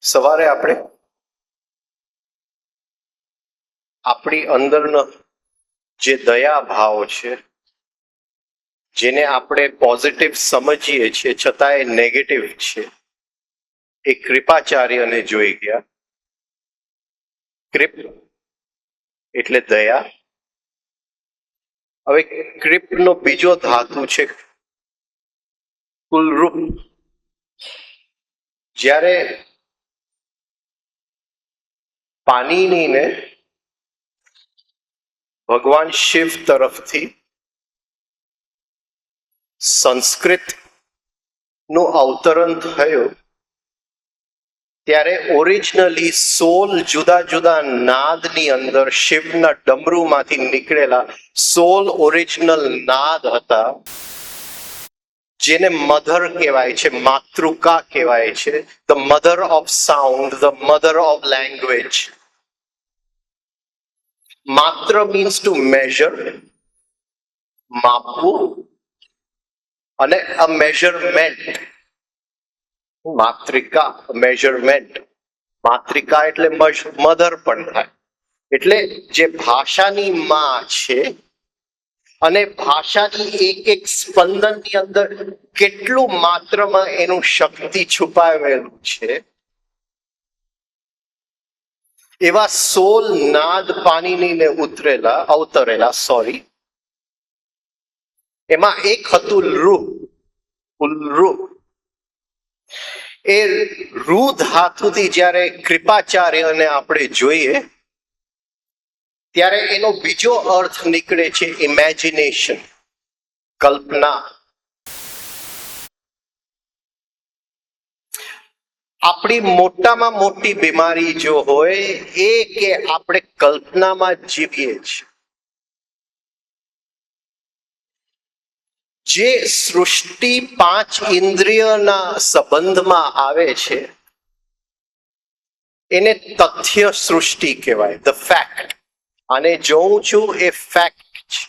સવારે આપણે આપણી અંદરનો જે દયા ભાવ છે, જેને આપણે પોઝિટિવ સમજીએ છીએ છતાં એ નેગેટિવ છે, એ કૃપાચાર્યને જોઈ ગયા. કૃપ એટલે દયા. હવે કૃપનો બીજો ધાતુ છે કુલરૂપ. જ્યારે પાણીનીને ભગવાન શિવ તરફથી સંસ્કૃત નું અવતરણ થયું, ત્યારે ઓરિજિનલી સોલ જુદા જુદા નાદની અંદર શિવના ડમરૂમાંથી નીકળેલા સોલ ઓરિજિનલ નાદ હતા, જેને મધર કહેવાય છે, માતૃકા કહેવાય છે, the mother of sound, the mother of language. માત્ર મીન્સ ટુ મેઝર, માપવું, અને અ મેઝરમેન્ટ. માતૃકા, મેઝરમેન્ટ. માતૃકા એટલે મધર પણ થાય. એટલે જે ભાષાની માં છે, અને ભાષાની એક એક સ્પંદનની અંદર કેટલું માત્રમાં એનું શક્તિ છુપાવેલું છે, એવા સોલ નાદ પાણીનીને અવતરેલા એમાં એક હતું રૂ. એ રૂ ધાતુથી જ્યારે કૃપાચાર્યને આપણે જોઈએ, ત્યારે એનો બીજો અર્થ નીકળે છે ઇમેજિનેશન, કલ્પના. આપણી મોટામાં મોટી બીમારી જો હોય એ કે આપણે કલ્પનામાં જીવીએ છીએ. જે સૃષ્ટિ 5 ઇન્દ્રિયના સંબંધમાં આવે છે એને તથ્ય સૃષ્ટિ કહેવાય, ધ ફેક્ટ. આને જોઉં છું એ ફેક્ટ છે,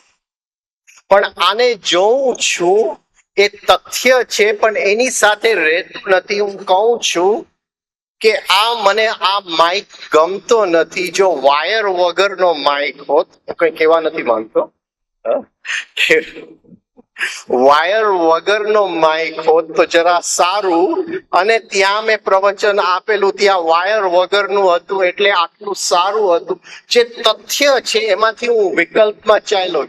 પણ આને જોઉં છું એ તથ્ય છે, પણ એની સાથે રહેતું નથી. હું કહું છું કે મને આ માઇક ગમતો નથી. જો વાયર વગરનો માઇક હોત, કઈ કહેવા નથી માંગતો, વાયર વગરનો માઇક હોત તો જરા સારું. અને ત્યાં મેં પ્રવચન આપેલું, ત્યાં વાયર વગરનું હતું એટલે આટલું સારું હતું. જે તથ્ય છે એમાંથી હું વિકલ્પમાં ચાલ્યો.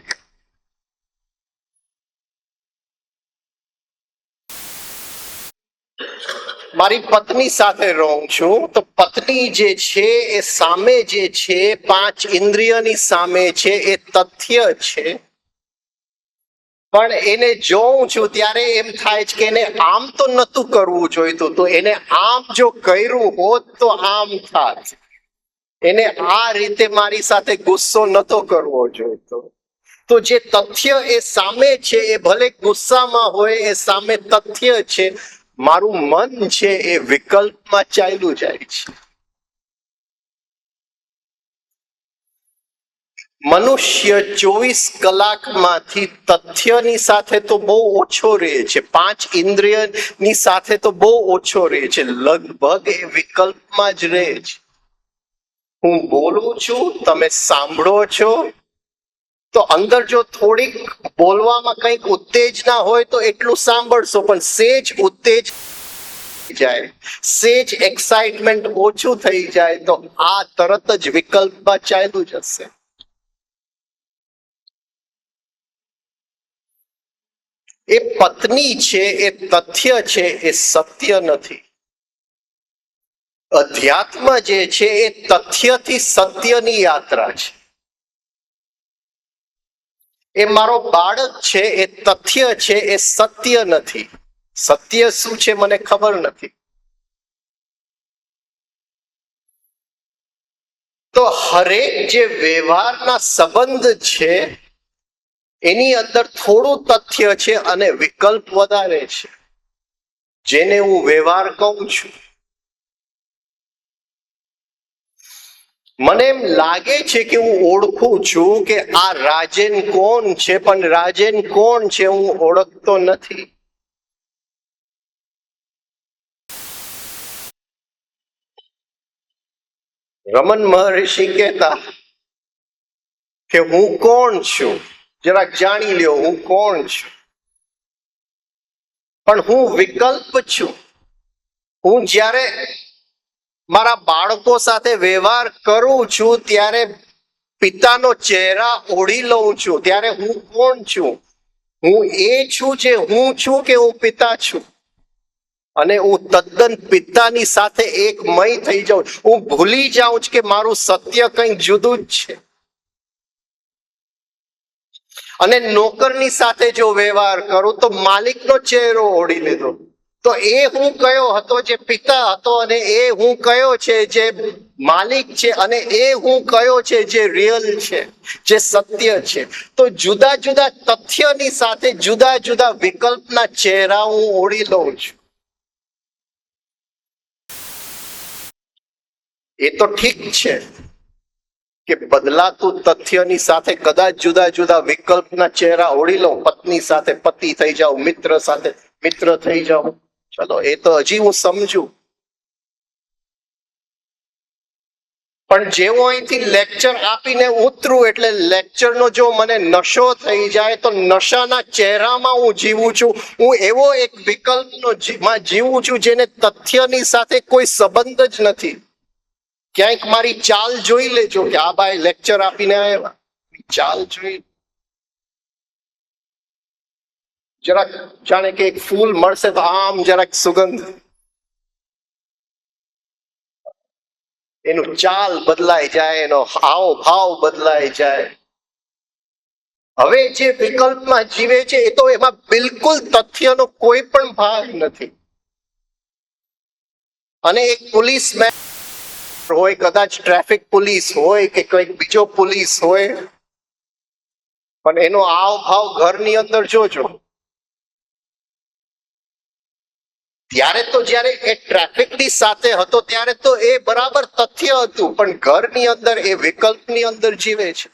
મારી પત્ની સાથે રહું છું, તો પત્ની જે છે એ સામે જે છે 5 ઇન્દ્રિયની સામે છે એ તથ્ય છે, પણ એને જોઉં છું ત્યારે એમ થાય છે કે એને આમ તો નતું કરવું જોઈતું, તો એને આમ જો કર્યું હોત તો આમ થાત. એને આ રીતે મારી સાથે ગુસ્સો નતો કરવો જોઈતો. તો જે તથ્ય એ સામે છે, એ ભલે ગુસ્સામાં હોય, એ સામે તથ્ય છે. મારું મન છે એ વિકલ્પમાં ચાલ્યું જાય છે. મનુષ્ય 24 કલાકમાંથી તથ્યની સાથે તો બહુ ઓછો રહે છે, 5 ઇન્દ્રિયની સાથે તો બહુ ઓછો રહે છે, લગભગ એ વિકલ્પમાં જ રહે છે. હું બોલું છું, તમે સાંભળો છો, તો અંદર જો થોડીક બોલવામાં કંઈક ઉત્તેજના હોય તો એટલું સાંભળશો, પણ સેજ ઉત્તેજ જાય, સેજ એક્સાઇટમેન્ટ ઓછું થઈ જાય તો આ તરત જ વિકલ્પમાં ચાલ્યું જશે. એ પત્ની છે એ તથ્ય છે, એ સત્ય નથી. અધ્યાત્મ જે છે એ તથ્યથી સત્યની યાત્રા છે. એ મારો બાળક છે એ તથ્ય છે, એ સત્ય નથી. સત્ય શું છે મને ખબર નથી. તો હરેક જે વ્યવહારના સંબંધ છે એની અંદર થોડું તથ્ય છે અને વિકલ્પ વધારે છે, જેને હું વ્યવહાર કહું છું. મને એમ લાગે છે કે હું ઓળખું છું કે આ રાજન કોણ છે, પણ રાજન કોણ છે હું ઓળખતો નથી. રમન મહર્ષિ કહેતા કે હું કોણ છું, જરાક જાણી લ્યો હું કોણ છું. પણ હું વિકલ્પ છું. હું જ્યારે મારા બાળકો સાથે વ્યવહાર કરું છું ત્યારે પિતાનો ચહેરા ઓઢી લઉં છું, ત્યારે હું કોણ છું? હું એ છું જે હું છું કે હું પિતા છું? અને હું તદ્દન પિતાની સાથે એકમય થઈ જાઉં, હું ભૂલી જાઉં છું કે મારું સત્ય કંઈક જુદું જ છે. અને નોકરની સાથે જો વ્યવહાર કરું તો માલિકનો ચહેરો ઓઢી લીધો. તો એ હું કયો હતો જે પિતા હતો, અને એ હું કયો છે જે માલિક છે, અને એ હું કયો છે જે રિયલ છે, જે સત્ય છે. તો જુદા જુદા તથ્યની સાથે જુદા જુદા વિકલ્પના ચહેરા હું ઓઢી લઉં છું. એ તો ઠીક છે કે બદલાતું તથ્યની સાથે કદાચ જુદા જુદા વિકલ્પના ચહેરા ઓઢી લઉં. પત્ની સાથે પતિ થઈ જાઉં, મિત્ર સાથે મિત્ર થઈ જાઉં, ચલો એ તો હજી હું સમજુ. પણ જેવો અહીંથી લેક્ચર આપીને ઉતરું એટલે લેક્ચરનો જો મને નશો થઈ જાય તો નશાના ચહેરામાં હું જીવું છું. હું એવો એક વિકલ્પનો જીવું છું જેને તથ્યની સાથે કોઈ સંબંધ જ નથી. ક્યાંક મારી ચાલ જોઈ લેજો કે આ ભાઈ લેક્ચર આપીને આવ્યા, ચાલ જોઈ જરાક જાણે કે એક ફૂલ મળશે તો આમ જરાક સુગંધ, એનું ચાલ બદલાઈ જાય, એનો હાવ ભાવ બદલાઈ જાય. હવે જે વિકલ્પમાં જીવે છે એ તો એમાં બિલકુલ તથ્યનો કોઈ પણ ભાગ નથી. અને એક પોલીસમેન હોય, કદાચ ટ્રાફિક પોલીસ હોય કે કંઈક બીજો પોલીસ હોય, પણ એનો આવ ભાવ ઘરની અંદર જોજો. ત્યારે તો જ્યારે એ ટ્રાફિકની સાથે હતો ત્યારે તો એ બરાબર તથ્ય હતું, પણ ઘરની અંદર એ વિકલ્પની અંદર જીવે છે.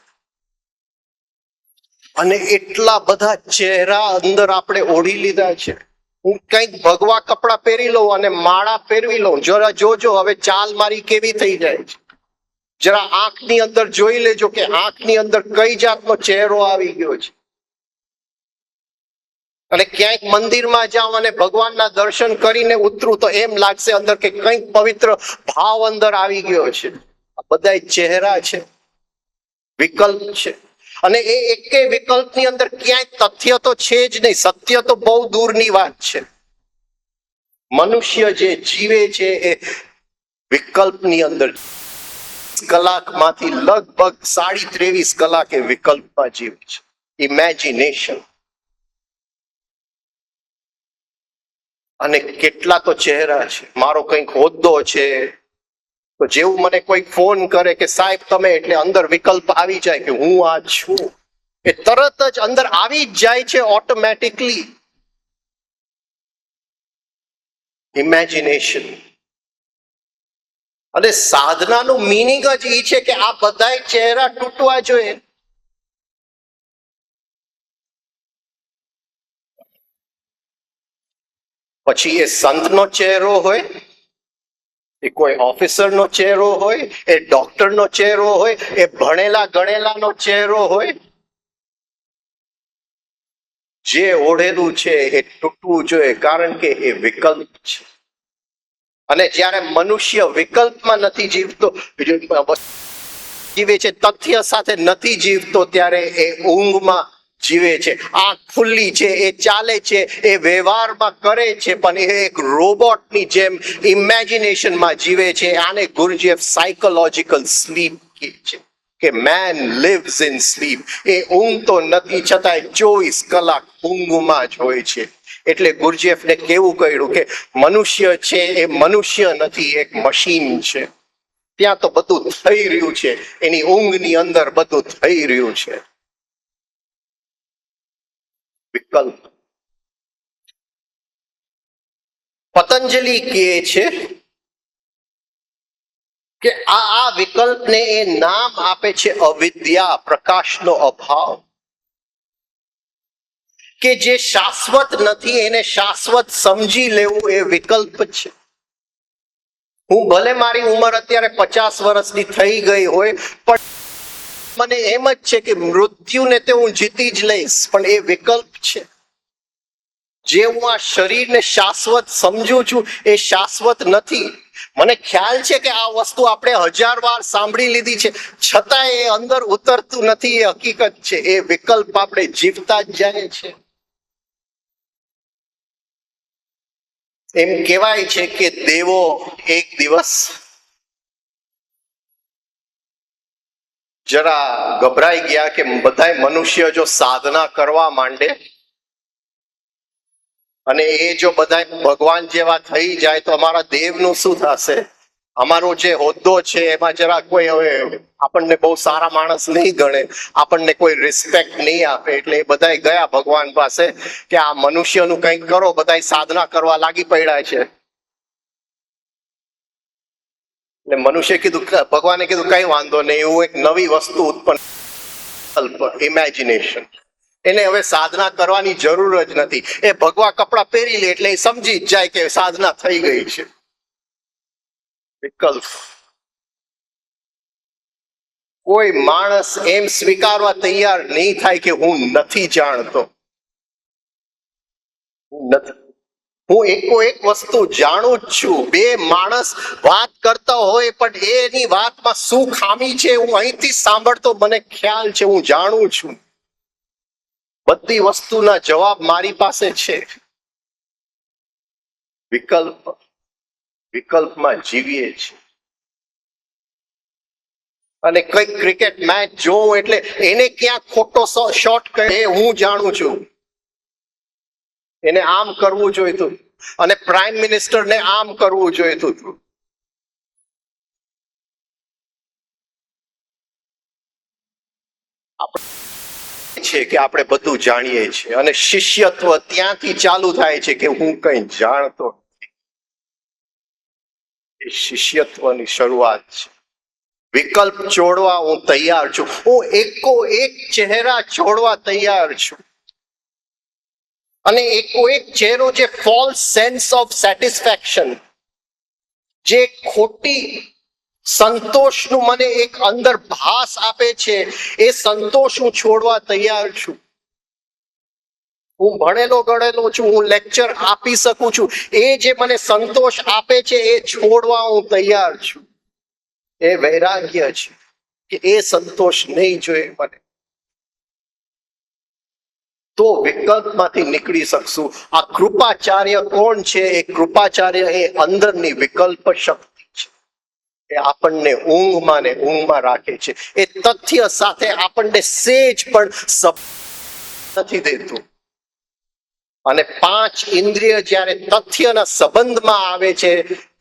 અને એટલા બધા ચહેરા અંદર આપણે ઓઢી લીધા છે. હું કંઈક ભગવા કપડા પહેરી લઉં અને માળા પહેરવી લઉં, જરા જોજો હવે ચાલ મારી કેવી થઈ જાય છે. જરા આંખની અંદર જોઈ લેજો કે આંખની અંદર કઈ જાતનો ચહેરો આવી ગયો છે. અને ક્યાંક મંદિરમાં જાઉં અને ભગવાનના દર્શન કરીને ઉતરું તો એમ લાગશે અંદર કે કંઈક પવિત્ર ભાવ અંદર આવી ગયો છે. આ બધા ચહેરા છે, વિકલ્પ છે. અને એ એકે વિકલ્પની અંદર ક્યાંય તથ્ય તો છે જ નહીં, સત્ય તો બહુ દૂરની વાત છે. મનુષ્ય જે જીવે છે એ વિકલ્પની અંદર, કલાકમાંથી લગભગ 23.5 કલાક એ વિકલ્પમાં જીવે છે. ઇમેજિનેશન. અને કેટલા તો ચહેરા છે. મારો કંઈક હોદ્દો છે તો જેવું મને કોઈ ફોન કરે કે સાહેબ તમે, એટલે અંદર વિકલ્પ આવી જાય કે હું આ છું. એ તરત જ અંદર આવી જ જાય છે ઓટોમેટિકલી. ઇમેજિનેશન. અને સાધનાનું મિનિંગ જ એ છે કે આ બધા ચહેરા તૂટવા જોઈએ. પછી એ સંતનો ચહેરો હોય, એ કોઈ ઓફિસરનો ચહેરો હોય, એ ડોક્ટરનો ચહેરો હોય, એ ભણેલા ગણેલાનો ચહેરો હોય, જે ઓઢેલું છે એ તૂટવું જોઈએ, કારણ કે એ વિકલ્પ છે. અને જ્યારે મનુષ્ય વિકલ્પમાં નથી જીવતો, જીવે છે તથ્ય સાથે નથી જીવતો, ત્યારે એ ઊંઘમાં જીવે છે. આંખ ખુલ્લી છે, એ ચાલે છે, એ વ્યવહારમાં કરે છે, પણ એ એક રોબોટની જેમ ઇમેજિનેશનમાં જીવે છે. આને ગુરજેફ સાયકોલોજીકલ સ્લીપ કહે છે કે મેન લિવ્સ ઇન સ્લીપ. એ ઊંઘતો નથી છતાંય 24 કલાક ઊંઘમાં જ હોય છે. એટલે ગુરજેફને કેવું કહ્યું કે મનુષ્ય છે એ મનુષ્ય નથી, એક મશીન છે. ત્યાં તો બધું થઈ રહ્યું છે, એની ઊંઘની અંદર બધું થઈ રહ્યું છે. વિકલ્પ. પતંજલિ કહે છે કે આ વિકલ્પને એ નામ આપે છે અવિદ્યા, પ્રકાશનો અભાવ. કે જે શાશ્વત નથી એને શાશ્વત સમજી લેવું એ વિકલ્પ છે. હું ભલે મારી ઉંમર અત્યારે 50 વર્ષની થઈ ગઈ હોય, પણ મને એમ જ છે કે મૃત્યુને તે હું જીતી જ લઈશ. પણ એ વિકલ્પ છે. જે હું આ શરીરને શાશ્વત સમજુ છું એ શાશ્વત નથી. મને ખ્યાલ છે કે આ વસ્તુ આપણે 1000 વાર સાંભળી લીધી છે, છતાં એ અંદર ઉતરતું નથી. એ હકીકત છે. એ વિકલ્પ આપણે જીવતા જ જાય છે. એમ કહેવાય છે કે દેવો એક દિવસ જરા ગભરાઈ ગયા કે બધાય મનુષ્ય જો સાધના કરવા માંડે અને એ જો બધા ભગવાન જેવા થઈ જાય તો અમારા દેવનું શું થશે? અમારો જે હોદ્દો છે એમાં જરા કોઈ હવે આપણને બહુ સારા માણસ નહીં ગણે, આપણને કોઈ રિસ્પેક્ટ નહીં આપે. એટલે એ બધા ગયા ભગવાન પાસે કે આ મનુષ્યનું કંઈક કરો. બધા સાધના કરવા લાગી પડ્યા છે. એટલે મનુષ્ય કીધું, ભગવાને કીધું કઈ વાંધો નહીં, એવું એક નવી વસ્તુ ઉત્પન્ન, ઇમેજિનેશન. એને હવે સાધના કરવાની જરૂર જ નથી. એ ભગવા કપડા પહેરી લે એટલે એ સમજી જ જાય કે સાધના થઈ ગઈ છે. વિકલ્પ. કોઈ માણસ એમ સ્વીકારવા તૈયાર નહીં થાય કે હું નથી જાણતો. હું એક વસ્તુ જાણું જ છું. બે માણસ વાત કરતા હોય પણ એની વાતમાં શું ખામી છે હું અહીંથી સાંભળતો મને ખ્યાલ છે. હું જાણું છું. બધી વસ્તુના જવાબ મારી પાસે છે. વિકલ્પમાં જીવીએ છીએ. અને કઈ ક્રિકેટ મેચ જોઉં એટલે એને ક્યાં ખોટો શોટ કરે હું જાણું છું. એને આમ કરવું જોઈતું અને પ્રાઇમ મિનિસ્ટરને આમ કરવું જોઈતું. છે કે આપણે બધું જાણીએ છીએ અને શિષ્યત્વ ત્યાંથી ચાલુ થાય છે કે હું કઈ જાણતો. એ શિષ્યત્વની શરૂઆત છે. વિકલ્પ છોડવા હું તૈયાર છું. હું એક ચહેરા છોડવા તૈયાર છું. અને એક ચહેરો જે ફોલ્સ સેન્સ ઓફ સેટિસ્ફેક્શન, જે ખોટી સંતોષનું મને એક અંદર ભાસ આપે છે, એ સંતોષ હું છોડવા તૈયાર છું. હું ભણેલો ગણેલો છું, હું લેક્ચર આપી શકું છું. એ જે મને સંતોષ આપે છે એ છોડવા હું તૈયાર છું. એ વૈરાગ્ય છે કે એ સંતોષ નહીં જોઈએ મને. તો વિકલ્પમાંથી નીકળી શકશું. આ કૃપાચાર્ય કોણ છે? એ કૃપાચાર્ય એ અંદરની વિકલ્પ શક્તિ છે. એ આપણને ઊંઘમાં રાખે છે. એ તથ્ય સાથે આપણને સેજ પણ નથી દેતું. અને 5 ઇન્દ્રિય જ્યારે તથ્યના સંબંધમાં આવે છે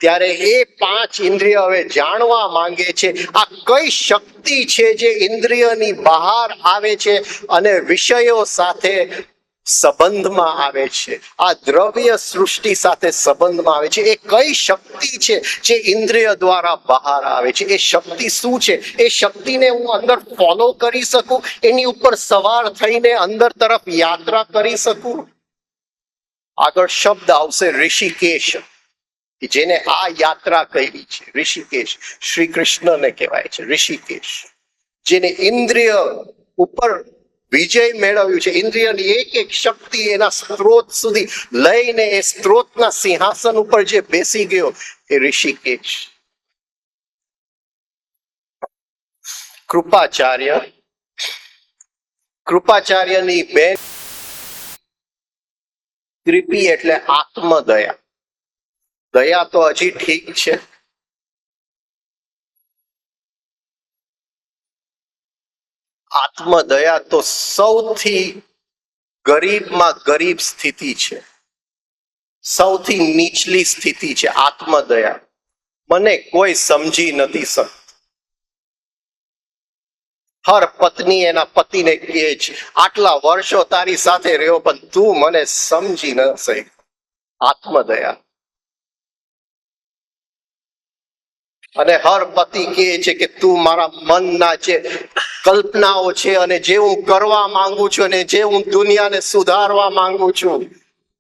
ત્યારે એ 5 ઇન્દ્રિય હવે જાણવા માંગે છે આ કઈ શક્તિ છે જે ઇન્દ્રિયની બહાર આવે છે અને વિષયો સાથે સંબંધમાં આવે છે. આ દ્રવ્ય સૃષ્ટિ સાથે સંબંધમાં આવે છે. એ કઈ શક્તિ છે જે ઇન્દ્રિય દ્વારા બહાર આવે છે? એ શક્તિ શું છે? એ શક્તિને હું અંદર ફોલો કરી શકું, એની ઉપર સવાર થઈને અંદર તરફ યાત્રા કરી શકું. આગળ શબ્દ આવશે ઋષિકેશ, જેને આ યાત્રા કરી છે. ઋષિકેશ શ્રી કૃષ્ણને કહેવાય છે. ઋષિકેશ જેને ઇન્દ્રિય ઉપર વિજય મેળવ્યું છે. ઇન્દ્રિયની એક શક્તિ એના સ્ત્રોત સુધી લઈને એ સ્ત્રોતના સિંહાસન ઉપર જે બેસી ગયો એ ઋષિકેશ. કૃપાચાર્યની બેન કૃપી એટલે આત્મદયા. દયા તો હજી ઠીક છે, આત્મદયા તો સૌથી ગરીબમાં ગરીબ સ્થિતિ છે, સૌથી નીચલી સ્થિતિ છે. આત્મદયા મને કોઈ સમજી નથી શકતું. હર પત્ની એના પતિને કહે છે આટલા વર્ષો તારી સાથે રહ્યો પણ તું મને સમજી ન શકી. આત્મદયા. અને હર પતિ કહે છે કે તું મારા મનના જે કલ્પનાઓ છે અને જે હું કરવા માંગુ છું અને જે હું દુનિયાને સુધારવા માંગુ છું,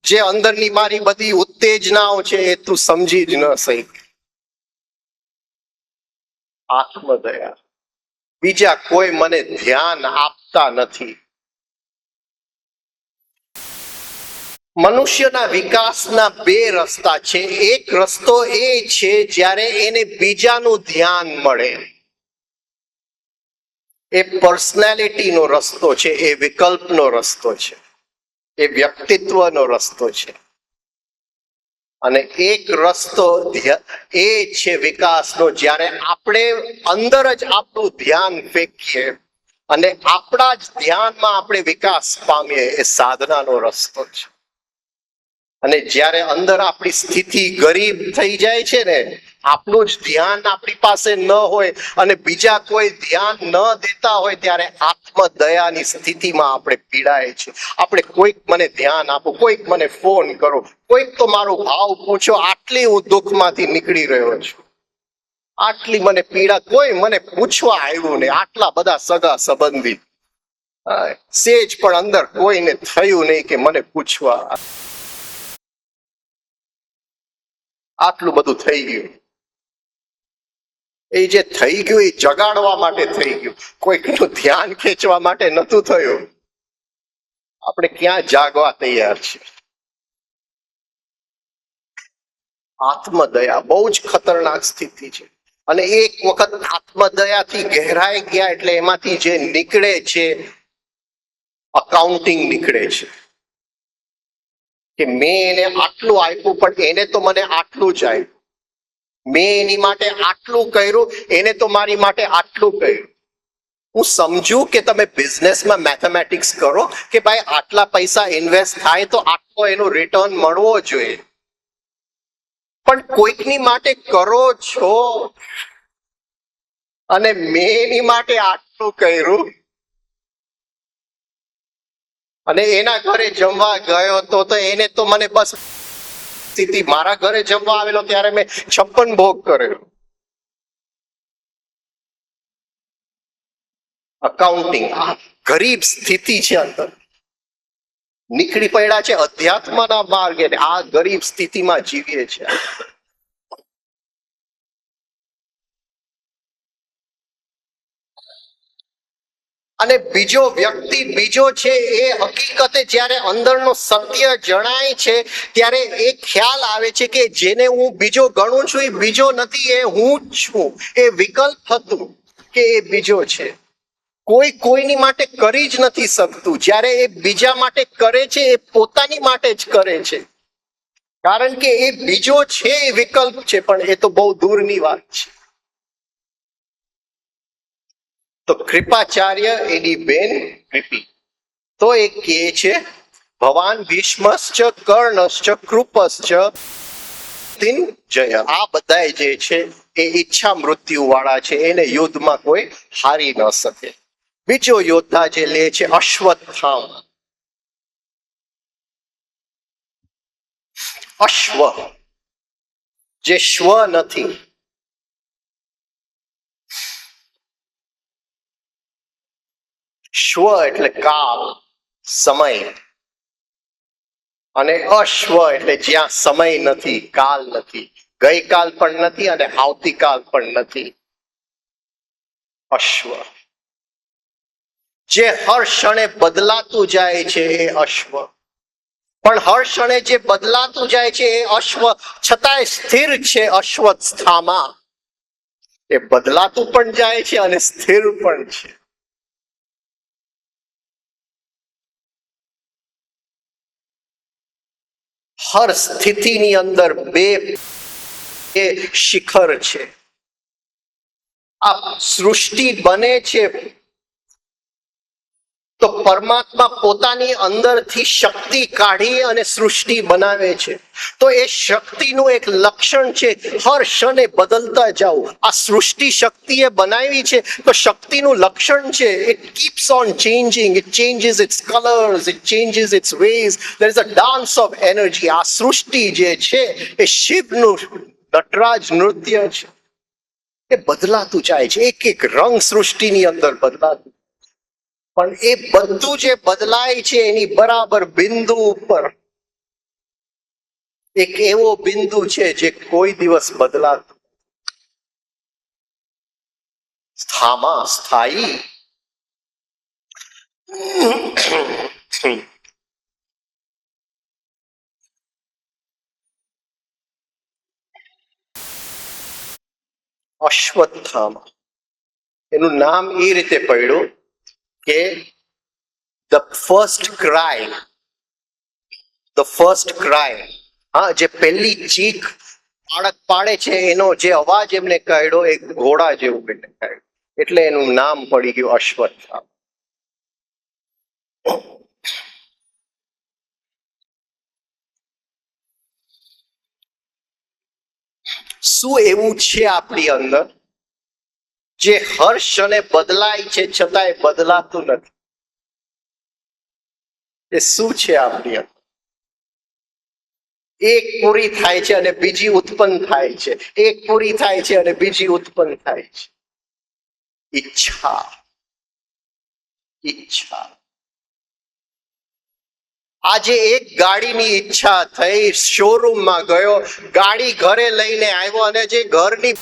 જે અંદરની મારી બધી ઉત્તેજનાઓ છે એ તું સમજી જ ન શકી. આત્મદયા. બીજા કોઈ મને ધ્યાન આપતા નથી. મનુષ્યના વિકાસના બે રસ્તા છે. એક રસ્તો એ છે જ્યારે એને બીજાનું ધ્યાન મળે, એ પર્સનાલિટીનો રસ્તો છે, એ વિકલ્પનો રસ્તો છે, એ વ્યક્તિત્વનો રસ્તો છે. અને એક રસ્તો એ છે વિકાસનો, જ્યારે આપણે અંદર જ આપણું ધ્યાન ફેંકીએ અને આપણા જ ધ્યાનમાં આપણે વિકાસ પામીએ, એ સાધનાનો રસ્તો છે. અને જ્યારે અંદર આપણી સ્થિતિ ગરીબ થઈ જાય છે ને, આપણું જ ધ્યાન આપણી પાસે ન હોય અને બીજા કોઈ ધ્યાન ન દેતા હોય, ત્યારે આત્મદયાની સ્થિતિમાં આપણે પીડાય છે. આપણે કોઈક મને ધ્યાન આપો, કોઈક મને ફોન કરો, કોઈક તો મારો ભાવ પૂછો, આટલી હું દુઃખમાંથી નીકળી રહ્યો છું, આટલી મને પીડા, કોઈ મને પૂછવા આવ્યું નહીં. આટલા બધા સગા સંબંધી, સેજ પણ અંદર કોઈને થયું નહીં કે મને પૂછવા. આટલું બધું થઈ ગયું. એ જે થઈ ગયું એ જગાડવા માટે થઈ ગયું, કોઈકનું ધ્યાન ખેંચવા માટે નતું થયું. આપણે ક્યાં જાગવા તૈયાર છીએ? આત્મદયા બહુ જ ખતરનાક સ્થિતિ છે. અને એક વખત આત્મદયાથી ગહેરાઈ ગયા એટલે એમાંથી જે નીકળે છે, અકાઉન્ટિંગ નીકળે છે કે મેં એને આટલું આપ્યું પણ એને તો મને આટલું જ આપ્યું, મેં એની માટે આટલું કર્યું, એને તો મારી માટે આટલું કર્યું. હું સમજુ કે તમે બિઝનેસમાં મેથેમેટિક્સ કરો કે ભાઈ આટલા પૈસા ઇન્વેસ્ટ થાય તો આટલો એનો રિટર્ન મળવો જોઈએ, પણ કોઈકની માટે કરો છો અને મેં એની માટે આટલું કર્યું અને એના ઘરે જમવા ગયો તો એને તો મને બસ સ્થિતિ, મારા ઘરે જમવા આવેલો ત્યારે મેં 56 ભોગ કર્યો. અકાઉન્ટિંગ આ ગરીબ સ્થિતિ છે. અંદર નીકળી પડ્યા છે અધ્યાત્મના માર્ગે, આ ગરીબ સ્થિતિમાં જીવીએ છે. અને બીજો વ્યક્તિ બીજો છે, એ હકીકતે જ્યારે અંદરનો સત્ય જણાય છે ત્યારે એ ખ્યાલ આવે છે કે જેને હું બીજો ગણું છું એ બીજો નથી, એ હું જ છું. એ વિકલ્પ હતું કે એ બીજો છે. કોઈ કોઈની માટે કરી જ નથી શકતું. જ્યારે એ બીજા માટે કરે છે, એ પોતાની માટે જ કરે છે, કારણ કે એ બીજો છે, એ વિકલ્પ છે. પણ એ તો બહુ દૂરની વાત છે. તો કૃપાચાર્ય એની બેન કૃપી તો એ કહે છે, ભવાન ભીષ્મશ્ચ કર્ણશ્ચ કૃપશ્ચ જય. આ બધા જે છે એ ઈચ્છા મૃત્યુ વાળા છે, એને યુદ્ધમાં કોઈ હારી ન શકે. બીજો યોદ્ધા જે લે છે અશ્વત્થામા. અશ્વ જે શ્વ નથી, શ્વ એટલે કાળ, સમય, અને અશ્વ એટલે જ્યાં સમય નથી, કાલ નથી, ગઈકાલ પણ નથી અને આવતીકાલ પણ નથી. અશ્વ જે હર ક્ષણે બદલાતું જાય છે એ અશ્વ. પણ હર ક્ષણે જે બદલાતું જાય છે એ અશ્વ છતાંય સ્થિર છે. અશ્વત્થામા એ બદલાતું પણ જાય છે અને સ્થિર પણ છે. હર સ્થિતિની અંદર બે શિખર છે. આ સૃષ્ટિ બને છે તો પરમાત્મા પોતાની અંદરથી શક્તિ કાઢી અને સૃષ્ટિ બનાવે છે. તો એ શક્તિનું એક લક્ષણ છે હર ક્ષણે બદલતા જાવ. આ સૃષ્ટિ શક્તિએ બનાવી છે તો શક્તિનું લક્ષણ છે, it keeps on changing, it changes its colours, it changes its ways, there is a dance of energy. આ સૃષ્ટિ જે છે એ શિવનું નટરાજ નૃત્ય છે, એ બદલાતું જાય છે. એક એક રંગ સૃષ્ટિની અંદર બદલાતું, પણ એ બધું જે બદલાય છે એની બરાબર બિંદુ ઉપર એક એવો બિંદુ છે જે કોઈ દિવસ બદલાતું. સ્થામાં સ્થાયી. અશ્વત્થામા એનું નામ એ રીતે પડ્યું કે ધ ફર્સ્ટ ક્રાય, હા, જે પહેલી ચીખ બાળક પાડે છે એનો જે અવાજ એમને કાઢ્યો એ ઘોડા જેવું એમને કાઢ્યું, એટલે એનું નામ પડી ગયું અશ્વત્થામા. શું એવું છે આપણી અંદર જે હર્ષ અને બદલાય છે છતાંય બદલાતું નથી? એ શું છે આપણી અંદર? એક પૂરી થાય છે અને બીજી ઉત્પન્ન થાય છે, એક પૂરી થાય છે અને બીજી ઉત્પન્ન થાય છે. ઈચ્છા. ઈચ્છા. આજે એક ગાડીની ઈચ્છા થઈ, શોરૂમમાં ગયો, ગાડી ઘરે લઈને આવ્યો અને જે ઘરની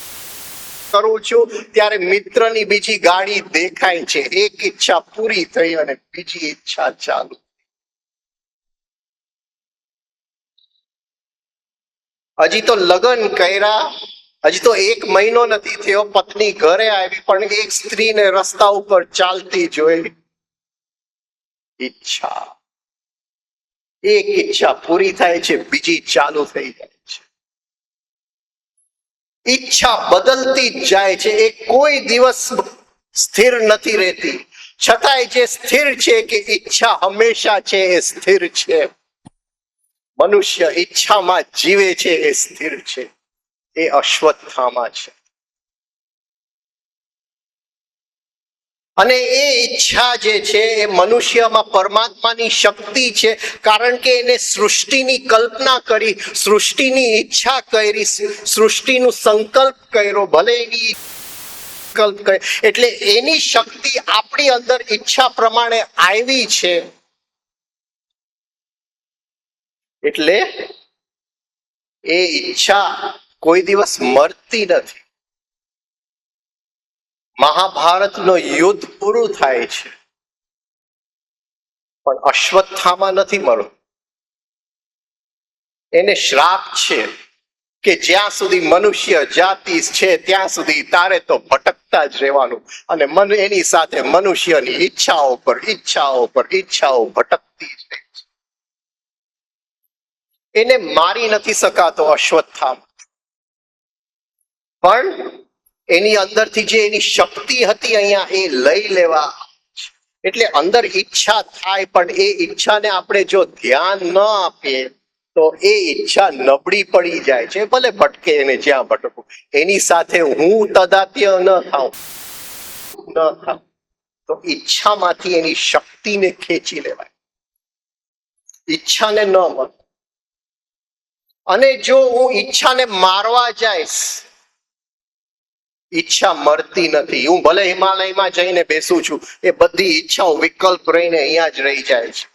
કરું છું ત્યારે મિત્રની બીજી ગાડી દેખાય છે. એક ઈચ્છા પૂરી થઈ અને બીજી ઈચ્છા ચાલુ. હજી તો લગ્ન કર્યા, હજી તો 1 મહિનો નથી થયો, પત્ની ઘરે આવી પણ એક સ્ત્રીને રસ્તા ઉપર ચાલતી જોઈ. ઈચ્છા. એક ઈચ્છા પૂરી થાય છે, બીજી ચાલુ થઈ જાય છે. ઈચ્છા બદલતી જ જાય છે, એ કોઈ દિવસ સ્થિર નથી રહેતી. છતાંય જે સ્થિર છે કે ઈચ્છા હંમેશા છે એ સ્થિર છે. મનુષ્ય ઈચ્છામાં જીવે છે, એ સ્થિર છે. એ અશ્વત્થામા છે. અને એ ઈચ્છા જે છે એ મનુષ્યમાં પરમાત્માની શક્તિ છે, કારણ કે એને સૃષ્ટિની કલ્પના કરી, સૃષ્ટિની ઈચ્છા કરી, સૃષ્ટિનું સંકલ્પ કર્યો, ભલે એની સંકલ્પ કર્યો, એટલે એની શક્તિ આપણી અંદર ઈચ્છા પ્રમાણે આવી છે. એટલે એ ઈચ્છા કોઈ દિવસ મરતી નથી. મહાભારતનો યુદ્ધ પૂરું થાય છે પણ અશ્વત્થામા નથી મળતું. એને શ્રાપ છે કે જ્યાં સુધી મનુષ્ય જાતિ છે ત્યાં સુધી તારે તો ભટકતા જ રહેવાનું, અને એની સાથે મનુષ્યની ઈચ્છાઓ પર ઈચ્છાઓ ભટકતી જ રહે છે. એને મારી નથી શકાતો અશ્વત્થામા, પણ એની અંદરથી જે એની શક્તિ હતી અહીંયા એ લઈ લેવા. એટલે અંદર ઈચ્છા થાય પણ એ ઈચ્છાને આપણે જો ધ્યાન ન આપીએ તો એ ઈચ્છા નબળી પડી જાય છે. ભલે ભટકે, એને જ્યાં ભટકવું, એની સાથે હું તદાત્ય ન થાઉં તો ઈચ્છામાંથી એની શક્તિને ખેંચી લેવાય, ઈચ્છાને ન મળે. અને જો હું ઈચ્છાને મારવા જઈશ, ઈચ્છા મરતી નથી. હું ભલે હિમાલયમાં જઈને બેસું છું, એ બધી ઈચ્છાઓ વિકલ્પ રહીને અહીંયા જ રહી જાય છે.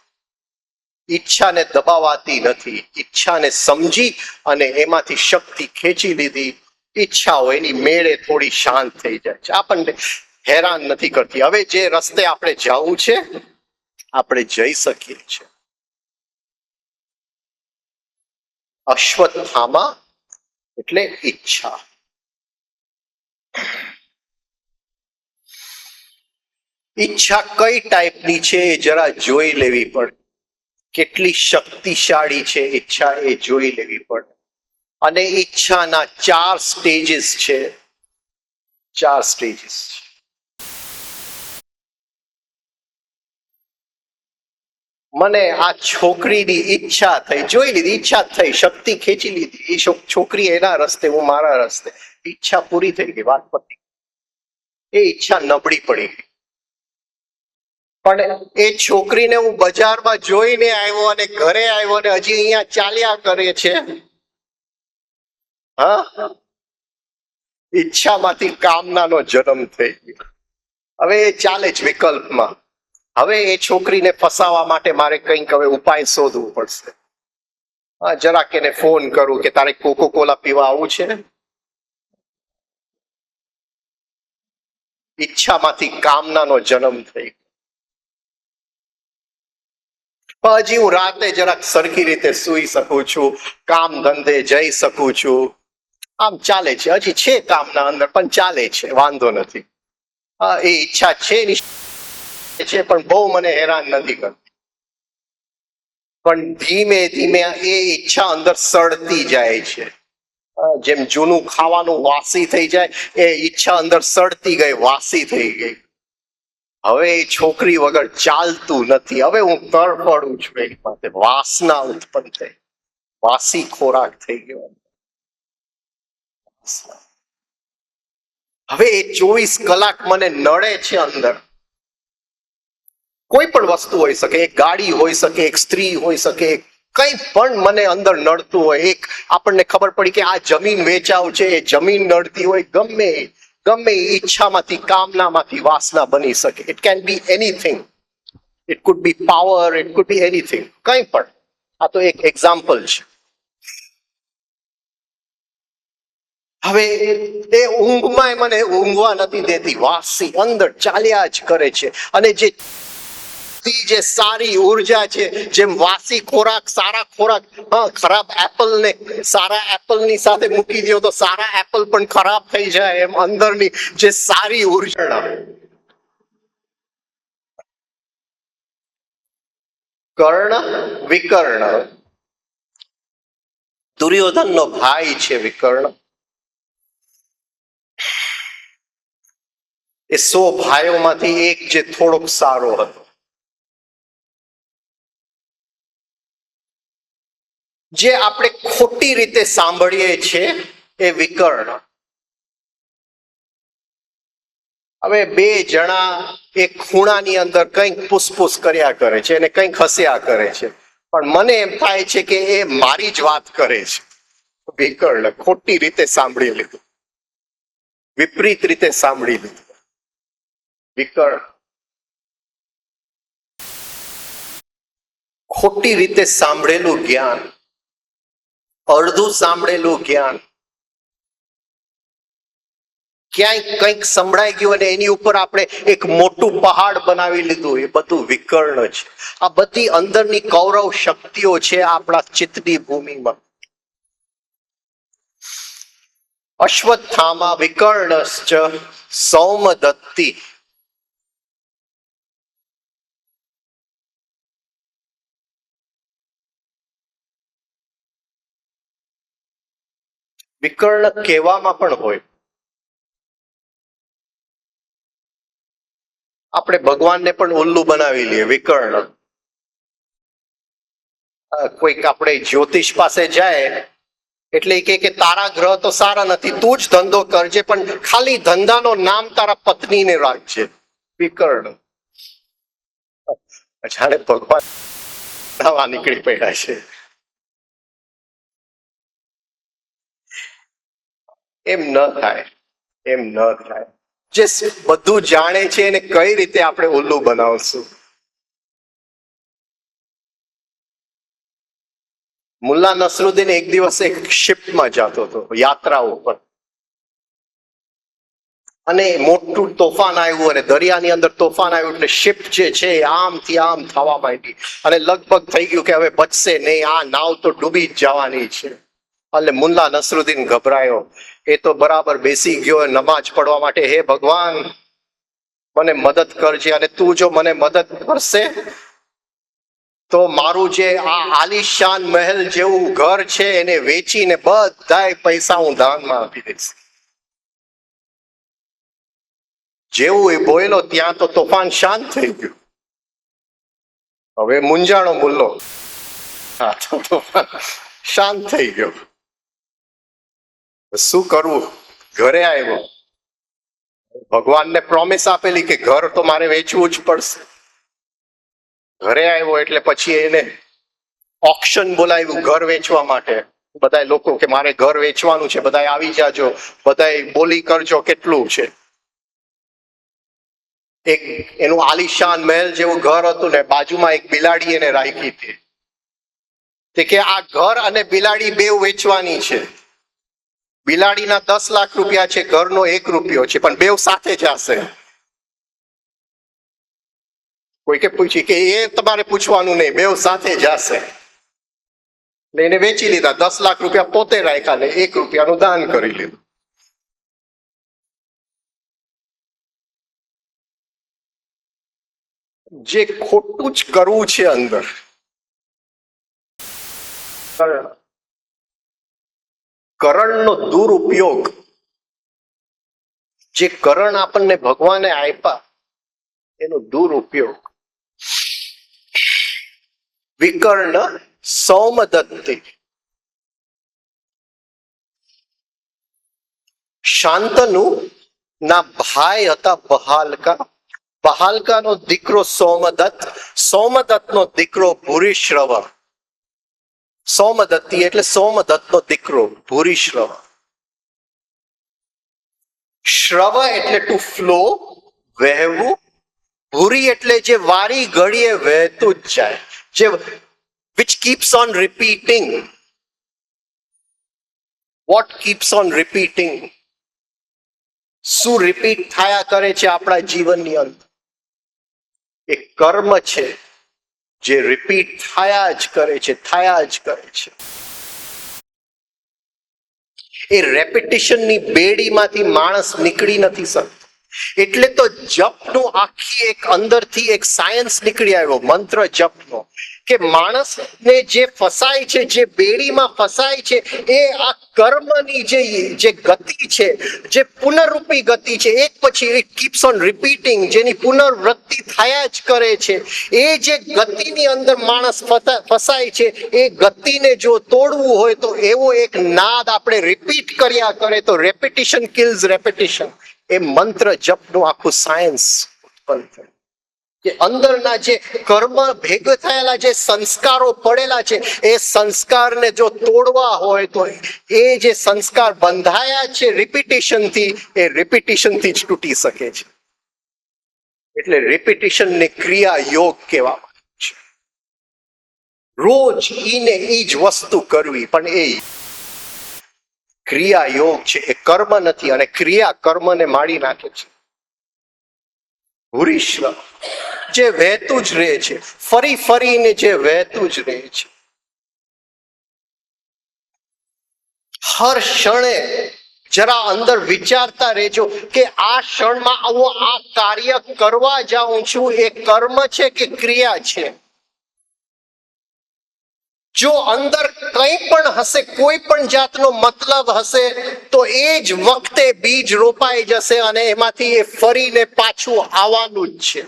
ઈચ્છાને દબાવાતી નથી. ઈચ્છાને સમજી અને એમાંથી શક્તિ ખેંચી લીધી, ઈચ્છાઓ એની મેળે થોડી શાંત થઈ જાય છે, આપણને હેરાન નથી કરતી. હવે જે રસ્તે આપણે જવું છે આપણે જઈ શકીએ છીએ. અશ્વત્થામા એટલે ઈચ્છા. ઈચ્છા કઈ ટાઈપની છે એ જરા જોઈ લેવી પડે. કેટલી શક્તિશાળી છે ઈચ્છા એ જોઈ લેવી પડે. અને ઈચ્છાના 4 સ્ટેજીસ છે. 4 સ્ટેજીસ છે. મને આ છોકરીની ઈચ્છા થઈ, જોઈ લીધી, ઈચ્છા થઈ, શક્તિ ખેંચી લીધી, એ છોકરી એના રસ્તે, હું મારા રસ્તે, ઈચ્છા પૂરી થઈ ગઈ, વાત પતી. એ ઈચ્છા નબળી પડી ગઈ. પણ એ છોકરીને હું બજારમાં જોઈને આવ્યો અને ઘરે આવ્યો અને હજી અહીંયા ચાલ્યા કરે છે. હા, ઈચ્છામાંથી કામનાનો જન્મ થઈ ગયો. હવે એ ચાલે જ વિકલ્પમાં. હવે એ છોકરીને ફસાવા માટે મારે કંઈક હવે ઉપાય શોધવું પડશે. હા, જરાક એને ફોન કરું કે તારે કોકો કોલા પીવા આવું છે. ઈચ્છામાંથી કામનાનો જન્મ થઈ ગયો. હજી હું રાતે જરાક સરખી રીતે સૂઈ શકું છું, કામ ધંધે જઈ શકું છું, આમ ચાલે છે. હજી છે કામના અંદર, પણ ચાલે છે, વાંધો નથી. એ ઈચ્છા છે પણ બહુ મને હેરાન નથી કરતી. પણ ધીમે ધીમે એ ઈચ્છા અંદર સડતી જાય છે. જેમ જૂનું ખાવાનું વાસી થઈ જાય, એ ઈચ્છા અંદર સડતી ગઈ, વાસી થઈ ગઈ. હવે એ છોકરી વગર ચાલતું નથી. હવે હું તડફડું છું એની પાસે. વાસના ઉત્પન્ન થઈ, વાસી ખોરાક થઈ ગયો. હવે એ 24 કલાક મને નડે છે અંદર. કોઈ પણ વસ્તુ હોઈ શકે, એક ગાડી હોઈ શકે, એક સ્ત્રી હોઈ શકે, કંઈ પણ મને અંદર નડતું હોય. એક આપણને ખબર પડી કે આ જમીન વેચાવ છે, એ જમીન નડતી હોય, ગમે ઈચ્છામાંથી, કામનામાંથી વાસના બની શકે. It can be anything. It could B power, it could B anything, કંઈ પણ. આ તો એક એક્ઝામ્પલ છે. હવે એ ઊંઘમાં મને ઊંઘવા નથી દેતી. વાસી અંદર ચાલ્યા જ કરે છે. અને જે સારી ઉર્જા છે, જેમ વાસી ખોરાક, સારા ખોરાક, ખરાબ એપલ ને સારા એપલ ની સાથે મૂકી દો તો સારા એપલ પણ ખરાબ થઈ જાય, એમ અંદરની જે સારી ઉર્જા. કર્ણ વિકર્ણ, દુર્યોધનનો ભાઈ છે વિકર્ણ. એ 100 ભાઈઓમાંથી એક જે થોડોક સારો હતો. જે આપણે ખોટી રીતે સાંભળીએ છીએ એ વિકર્ણ. હવે 2 જણા એક ખૂણાની અંદર કંઈક પૂસપૂસ કર્યા કરે છે અને કંઈક હસ્યા કરે છે, પણ મને એમ થાય છે કે એ મારી જ વાત કરે છે. વિકર્ણ ખોટી રીતે સાંભળી લીધું, વિપરીત રીતે સાંભળી લીધું. વિકર્ણ ખોટી રીતે સાંભળેલું જ્ઞાન, અડધું સાંભળેલું જ્ઞાન, ક્યાંય કંઈક સંભળાઈ ગયું અને એની ઉપર આપણે એક મોટું પહાડ બનાવી લીધું, એ બધું વિકર્ણ છે. આ બધી અંદરની કૌરવ શક્તિઓ છે આપણા ચિત્તની ભૂમિમાં. અશ્વત્થામા વિકર્ણશ્ચ સૌમદત્તિ. વિકર્ણ કહેવામાં પણ હોય. આપણે ભગવાનને પણ ઉલ્લુ બનાવી લઈએ, વિકર્ણ. કોઈક આપણે જ્યોતિષ પાસે જાય એટલે કે તારા ગ્રહ તો સારા નથી, તું જ ધંધો કરજે, પણ ખાલી ધંધાનો નામ તારા પત્નીને રાખજે. વિકર્ણ. જાણે ભગવાન નીકળી પડ્યા છે. એમ ન થાય, એમ ન થાય. જે બધું જાણે છે એને કઈ રીતે આપણે ઉલ્લુ બનાવશું? મુલ્લા નસરુદ્દીન એક દિવસ એક શિપમાં જતો હતો, યાત્રા ઉપર, અને મોટું તોફાન આવ્યું અને દરિયાની અંદર તોફાન આવ્યું એટલે શિપ જે છે આમથી આમ થવા માંડી અને લગભગ થઈ ગયું કે હવે બચશે નહીં, આ નાવ તો ડૂબી જ જવાની છે. એટલે મુલ્લા નસરુદ્દીન ગભરાયો. એ તો બરાબર બેસી ગયો નમાજ પડવા માટે. હે ભગવાન, મને મદદ કરજે, અને તું જો મને મદદ કરશે તો મારું જે આ આલિશાન મહેલ જેવું ઘર છે એને વેચીને બધાય પૈસા હું દાનમાં આપી દઈશ. જેવું એ બોયલો ત્યાં તો તોફાન શાંત થઈ ગયું. હવે મુંજાણો મુલ્લો, તોફાન શાંત થઈ ગયો. શું કરવું? ઘરે આવ્યો. ભગવાનને પ્રોમિસ આપેલી કે ઘર તો મારે વેચવું જ પડશે. ઘરે આવ્યો એટલે પછી એને ઓક્શન બોલાવ્યું ઘર વેચવા માટે. બધા લોકો કે મારે ઘર વેચવાનું છે, બધા આવી જાજો, બધા બોલી કરજો કેટલું છે. એક એનું આલિશાન મહેલ જેવું ઘર હતું ને બાજુમાં એક બિલાડી એને રાખી હતી. તે કે આ ઘર અને બિલાડી બે વેચવાની છે. બિલાડીના 10 લાખ રૂપિયા છે, ઘરનો 1 રૂપિયો છે, પણ બેવ સાથે જશે. કોઈકે પૂછ્યું કે એ તમારે પૂછવાનું નહીં, બેવ સાથે જશે. એને વેચી લીધા, 10 લાખ રૂપિયા પોતે રાખ્યા ને 1 રૂપિયાનું દાન કરી લીધું. જે ખોટું જ કરવું છે અંદર, કરણનો દુરુપયોગ, જે કરણ આપણને ભગવાને આપ્યા એનો દુરુપયોગ. વિકર્ણ સૌમદત્તે, શાંતનુ ના ભાઈ હતા બહાલકા, બહાલકાનો દીકરો સોમદત્ત, સોમદત્તનો દીકરો ભૂરિશ્રવ. સોમદત્તી એટલે સોમદત્તનો દીકરો ભૂરિશ્રવ. શ્રવ એટલે ટુ ફ્લો, વહેવું. ભૂરી એટલે જે વારી ઘડીએ વહેતું જ જાય, જે which keeps on repeating. What keeps on repeating? શું રિપીટ થયા કરે છે આપણા જીવનની અંદર? એ કર્મ છે જે રિપીટ થયા જ કરે છે, થયા જ કરે છે. એ રેપિટિશનની બેડીમાંથી માણસ નીકળી નથી શકતો. એટલે તો જપનું આખી એક અંદરથી એક સાયન્સ નીકળી આવ્યો, મંત્ર જપનો, કે માણસને જે ફસાય છે, જે બેડીમાં ફસાય છે, એ આ કર્મની જે ગતિ છે, જે પુનઃરૂપી ગતિ છે, એક પછી એક કીપ્સ ઓન રિપીટિંગ, જેની પુનર્વૃત્તિ થયા જ કરે છે. એ જે ગતિની અંદર માણસ ફસાય છે, એ ગતિને જો તોડવું હોય તો એવો એક નાદ આપણે રિપીટ કર્યા કરે તો રેપિટિશન કિલ્સ રેપિટિશન. એ મંત્ર જપનું આખું સાયન્સ ઉત્પન્ન થયું કે અંદરના જે કર્મ ભેગા થયેલા જે સંસ્કારો પડેલા છે, એ સંસ્કારને જો તોડવા હોય તો એ જે સંસ્કાર બંધાયા છે રિપીટિશનથી, એ રિપીટિશનથી જ તૂટી શકે છે. એટલે રિપીટિશનને ક્રિયા યોગ કહેવામાં છે. રોજ ઈને ઈ જ વસ્તુ કરવી, પણ એ ક્રિયા યોગ છે, એ કર્મ નથી. અને ક્રિયા કર્મને મારી નાખે છે. ભૂરિશ્રવ જે વહેતું જ રહે છે, ફરી ફરીને જે વહેતું જ રહે છે. હર ક્ષણે જરા અંદર વિચારતા રહેજો કે આ ક્ષણમાં હું આ કાર્ય કરવા જાઉં છું, એ કર્મ છે કે ક્રિયા છે? જો અંદર કંઈ પણ હશે, કોઈ પણ જાતનો મતલબ હશે, તો એ જ વખતે બીજ રોપાઈ જશે અને એમાંથી એ ફરીને પાછું આવવાનું જ છે.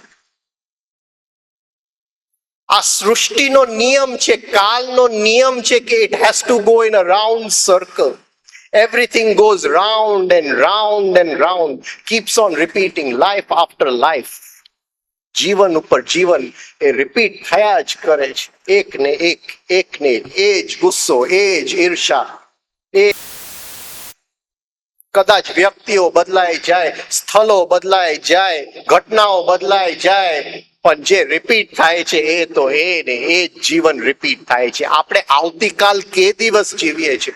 આ સૃષ્ટિનો નિયમ છે, કાલનો નિયમ છે કે it has to go in a round circle. Everything goes round and round and round, keeps on repeating, life after life. જીવન ઉપર જીવન એ રિપીટ થયા જ કરે છે. એક ને એ જ ગુસ્સો, એ જ ઈર્ષા. એ કદાચ વ્યક્તિઓ બદલાઈ જાય, સ્થળો બદલાઈ જાય, ઘટનાઓ બદલાઈ જાય, પણ જે રિપીટ થાય છે એ તો એ ને એ જ જીવન રિપીટ થાય છે. આપણે આવતીકાલ કે દિવસ જીવીએ છીએ,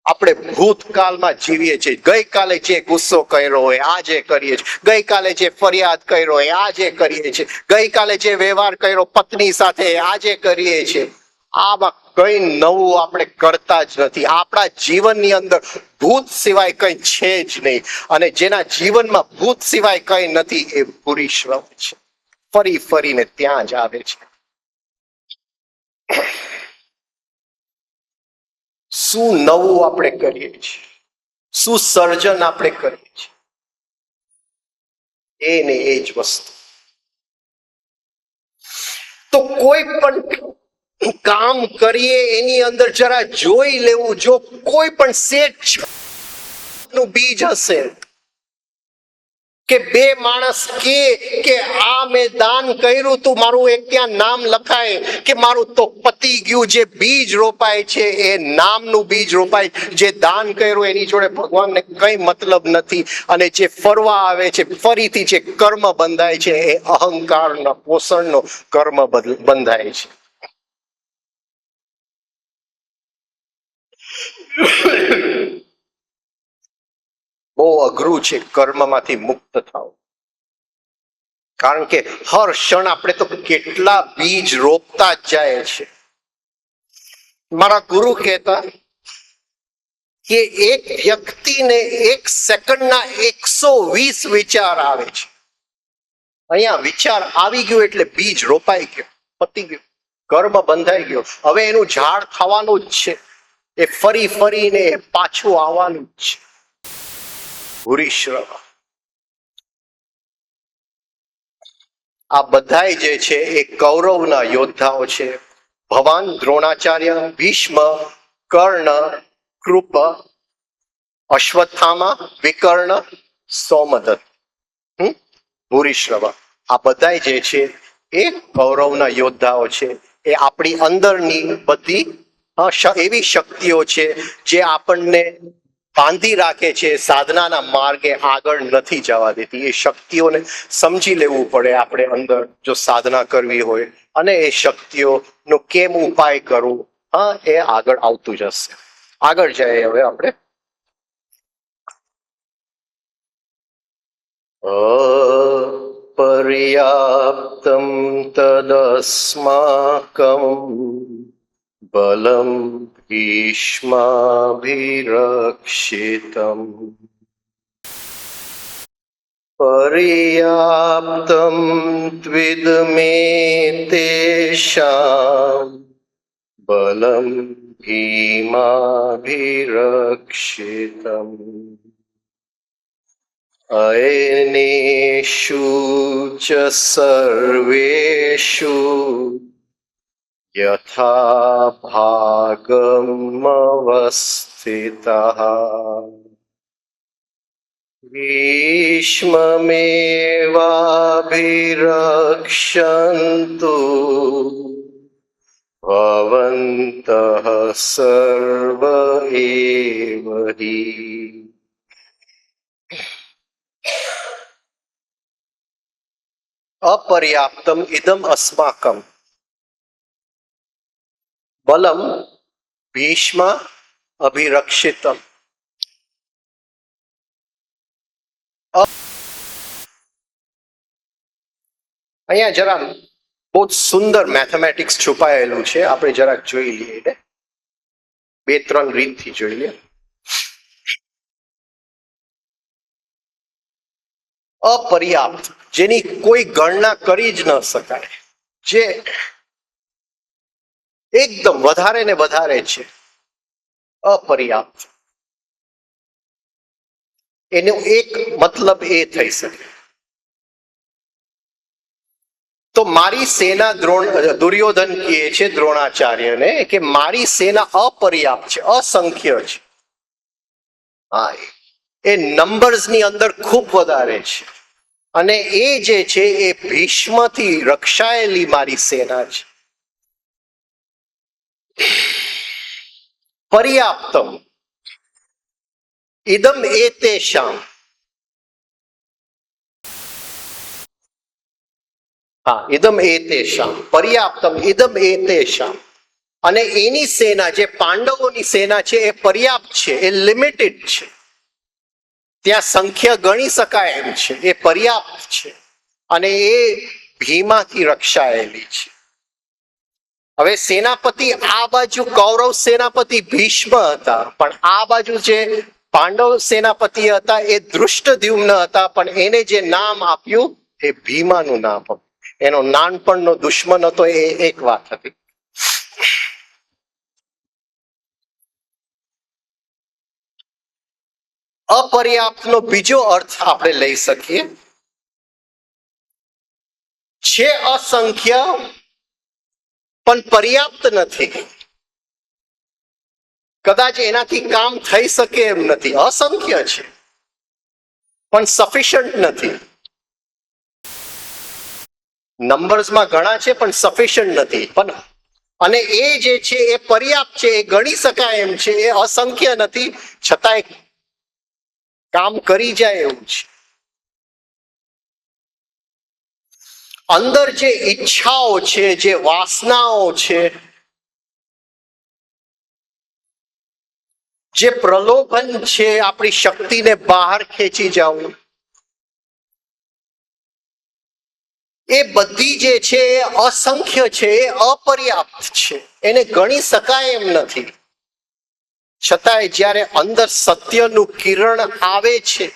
આપણે ભૂતકાળમાં જીવીએ છીએ. ગઈકાલે જે ગુસ્સો કર્યો હોય આજે કરીએ છીએ, ગઈકાલે જે ફરિયાદ કર્યો હોય આજે કરીએ છીએ, ગઈકાલે જે વ્યવહાર કર્યો પત્ની સાથે આજે કરીએ છીએ. આમાં કઈ નવું આપણે કરતા જ નથી. આપણા જીવનની અંદર ભૂત સિવાય કઈ છે જ નહીં, અને જેના જીવનમાં ભૂત સિવાય કઈ નથી એ ભૂરિશ્રવ છે. ફરી ફરીને ત્યાં જ આવે છે. શું નવું આપણે કરીએ છીએ, શું સર્જન આપણે કરીએ છીએ, એ ને એ જ વસ્તુ. તો કોઈ પણ કામ કરીએ એની અંદર જરા જોઈ લેવું. જો કોઈ પણ સેજ નું બીજ હશે કે બે માણસ કે આ મેં દાન કર્યું તું, મારું એક ત્યાં નામ લખાય, કે મારું તો પતી ગયું. જે બીજ રોપાય છે એ નામનું બીજ રોપાય. જે દાન કર્યું એની જોડે ભગવાનને કઈ મતલબ નથી. અને જે ફરવા આવે છે, ફરીથી જે કર્મ બંધાય છે એ અહંકારના પોષણનો કર્મ બંધાય છે. બહુ અઘરું છે કર્મમાંથી મુક્ત થવું. કારણ કે હર ક્ષણ આપણે તો કેટલા બીજ રોપતા જ જાય છે. મારા ગુરુ કહેતા કે એક વ્યક્તિને એક સેકન્ડના 120 વિચાર આવે છે. અહીંયા વિચાર આવી ગયો એટલે બીજ રોપાઈ ગયો, પતી ગયું, કર્મ બંધાઈ ગયો. હવે એનું ઝાડ થવાનું જ છે, એ ફરી ફરીને પાછું આવવાનું જ છે. ભૂરીશ્રવ આ બધાય જે છે એ કૌરવના યોદ્ધાઓ છે. ભગવાન દ્રોણાચાર્ય, ભીષ્મ, કર્ણ, કૃપ, અશ્વત્થામા, વિકર્ણ, સોમદત્ત, ભૂરીશ્રવ આ બધાય જે છે એ કૌરવના યોદ્ધાઓ છે. એ આપણી અંદરની બધી એવી શક્તિઓ છે જે આપણને બાંધી રાખે છે, સાધનાના માર્ગે આગળ નથી જવા દેતી. એ શક્તિઓને સમજી લેવું પડે આપણે અંદર જો સાધના કરવી હોય, અને એ શક્તિઓનો કેમ ઉપાય કરવું, એ આગળ આવતું જશે. આગળ જાય હવે આપણે. અપર્યાપ્તમ તદસ્માકમ બલમ ભીષ્માભિરક્ષિતમ પર્યાપ્તમ ત્વિદમે તેષાં બલમ ભીમાભિરક્ષિતમ અયેનેષુ ચ સર્વેષુ યથા ભાગમવસ્થિતઃ ભીષ્મમેવાભિરક્ષन्तु ભવन्तઃ સર્વ એવ હિ. અપર્યાપ્તમ ઇદમ અસ્માકમ બલમ ભીષ્મ અભિરક્ષિતમ. અહીંયા જરા બહુ સુંદર મેથેમેટિક્સ છુપાયેલું છે, આપણે જરાક જોઈ લઈએ. એટલે 2-3 રીતથી જોઈ લઈએ. અપર્યાપ્ત, જેની કોઈ ગણના કરી જ ન શકાય, જે એકદમ વધારે ને વધારે છે, અપર્યાપ્ત. એનો એક મતલબ એ થઈ શકે તો મારી સેના દુર્યોધન કહે છે દ્રોણાચાર્યને કે મારી સેના અપર્યાપ્ત છે, અસંખ્ય છે. એ નંબર્સની અંદર ખૂબ વધારે છે, અને એ જે છે એ ભીષ્મથી રક્ષાયેલી મારી સેના છે. પર્યાપ્તમ ઇદમ એતેષામ, ઇદમ એતેષામ, પર્યાપ્તમ ઇદમ એતેષામ. અને એની સેના, જે પાંડવોની સેના છે, એ પર્યાપ્ત છે, એ લિમિટેડ છે. ત્યાં સંખ્યા ગણી શકાય એમ છે, એ પર્યાપ્ત છે, અને એ ભીમાથી રક્ષાયેલી છે. હવે સેનાપતિ આ બાજુ કૌરવ સેનાપતિ ભીષ્મ હતા, પણ આ બાજુ જે પાંડવ સેનાપતિ હતા એ ધૃષ્ટદ્યુમ્ન હતા, પણ એને જે નામ આપ્યું એ ભીમાનું નામ આપ્યું. એનો નાનપણનો દુશ્મન હતો, એ એક વાત હતી. અપર્યાપ્તનો બીજો અર્થ આપણે લઈ શકીએ છે અસંખ્ય પણ પર્યાપ્ત નથી. કદાચ એનાથી કામ થઈ શકે એમ નથી. અસંખ્ય છે પણ સફિશન્ટ નથી. નંબર્સમાં ઘણા છે પણ સફિશન્ટ નથી. પણ અને એ જે છે એ પર્યાપ્ત છે, એ ગણી શકાય એમ છે, એ અસંખ્ય નથી, છતાંય કામ કરી જાય એવું છે. અંદર જે ઈચ્છાઓ છે, જે વાસનાઓ છે, જે પ્રલોભન છે આપણી શક્તિને બહાર ખેંચી જવું, એ બધી જે છે એ અસંખ્ય છે, એ અપર્યાપ્ત છે, એને ગણી શકાય એમ નથી. છતાંય જ્યારે અંદર સત્યનું કિરણ આવે છે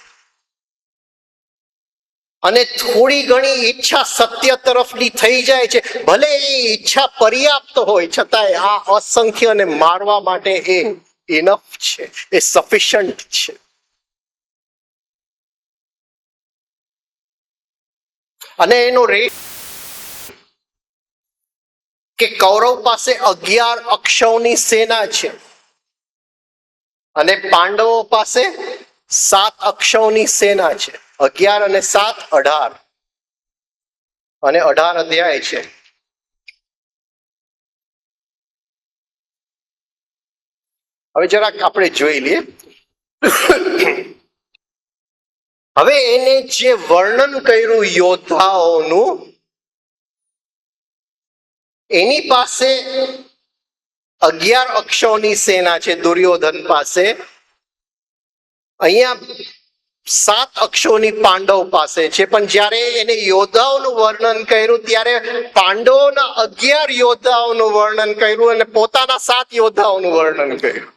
અને થોડી ઘણી ઈચ્છા સત્ય તરફની થઈ જાય છે, ભલે એ ઈચ્છા પર્યાપ્ત હોય છતાંય આ અસંખ્યને મારવા માટે એ ઇનફ છે, એ સફિશન્ટ છે. અને એનો રેટ કે કૌરવ પાસે 11 અક્ષૌની સેના છે અને પાંડવો પાસે 7 અક્ષૌની સેના છે. 11 અને 7 18 અને 18 અધ્યાય છે. હવે જરાક આપણે જોઈ લઈએ. હવે એને જે વર્ણન કર્યું યોદ્ધાઓનું, એની પાસે 11 અક્ષૌની સેના છે દુર્યોધન પાસે. અહીંયા 7 અક્ષૌની પાંડવ પાસે છે, પણ જ્યારે એને યોદ્ધાઓનું વર્ણન કર્યું ત્યારે પાંડવોના 11 યોદ્ધાઓનું વર્ણન કર્યું અને પોતાના 7 યોદ્ધાઓનું વર્ણન કર્યું.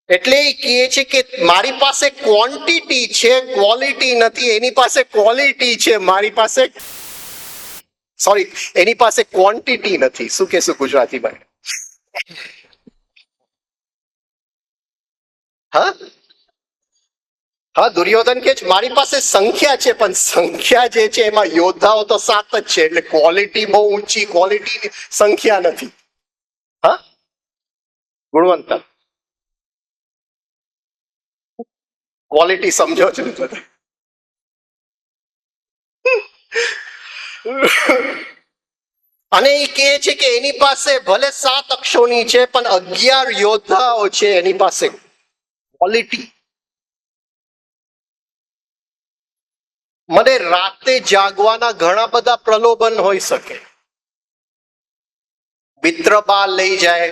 એટલે એ કહે છે કે મારી પાસે ક્વોન્ટિટી છે, ક્વોલિટી નથી. એની પાસે ક્વોલિટી છે, મારી પાસે એની પાસે ક્વોન્ટિટી નથી. શું કહેશું ગુજરાતીમાં? હા હા, દુર્યોધન કે મારી પાસે સંખ્યા છે, પણ સંખ્યા જે છે એમાં યોદ્ધાઓ તો 7 જ છે, એટલે ક્વોલિટી બહુ ઊંચી ક્વોલિટીની સંખ્યા નથી. હા, ગુણવંતા ક્વોલિટી સમજો છો બધા? અને એ કહે છે કે એની પાસે ભલે 7 અક્ષોની છે, પણ 11 યોદ્ધાઓ છે એની પાસે ક્વોલિટી. મને રાતે જાગવાના ઘણા બધા પ્રલોભન હોઈ શકે. મિત્ર બહાર લઈ જાય,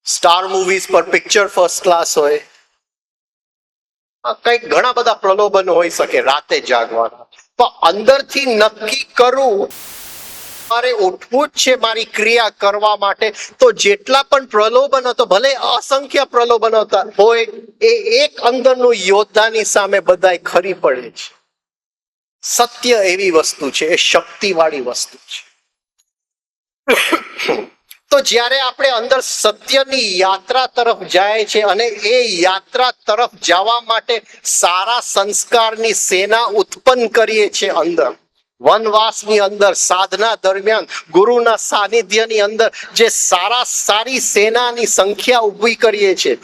સ્ટાર મૂવીઝ પર પિક્ચર ફર્સ્ટ ક્લાસ હોય, કંઈક ઘણા બધા પ્રલોભન હોઈ શકે રાતે જાગવાના. પણ અંદરથી નક્કી કરું મારે ઉઠવું જ છે મારી ક્રિયા કરવા માટે, તો જેટલા પણ પ્રલોભન હતો, ભલે અસંખ્ય પ્રલોભન હોય, એ એક અંદરનું યોદ્ધાની સામે બધાય ખરી પડે છે. સત્ય એવી વસ્તુ છે, એ શક્તિવાળી વસ્તુ છે. તો જ્યારે આપણે અંદર સત્યની યાત્રા તરફ જાય છે અને એ યાત્રા તરફ જવા માટે સારા સંસ્કારની સેના ઉત્પન્ન કરીએ છીએ અંદર, વનવાસની અંદર, સાધના દરમિયાન, ગુરુના સાનિધ્યની અંદર જે સારી સેનાની સંખ્યા ઊભી કરીએ છીએ,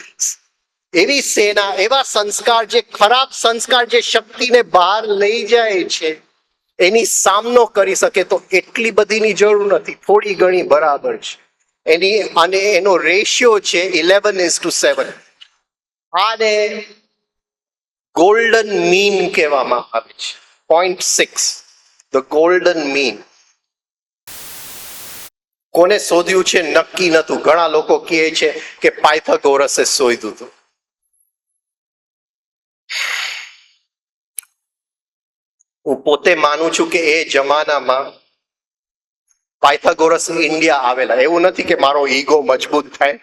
એવી સેના, એવા સંસ્કાર, જે ખરાબ સંસ્કાર જે શક્તિને બહાર લઈ જાય છે, એની સામનો કરી શકે, તો એટલી બધીની જરૂર નથી, થોડી ઘણી બરાબર છે. અને એનો રેશિયો છે 11:7. આને ગોલ્ડન મીન કહેવામાં આવે છે. 0.6, ધ ગોલ્ડન મીન. કોને શોધ્યું છે નક્કી નતું. ઘણા લોકો કહે છે કે પાયથાગોરસે શોધ્યું હતું. હું પોતે માનું છું કે એ જમાનામાં પાયથાગોરસ ઇન્ડિયા આવેલા. એવું નથી કે મારો ઈગો મજબૂત થાય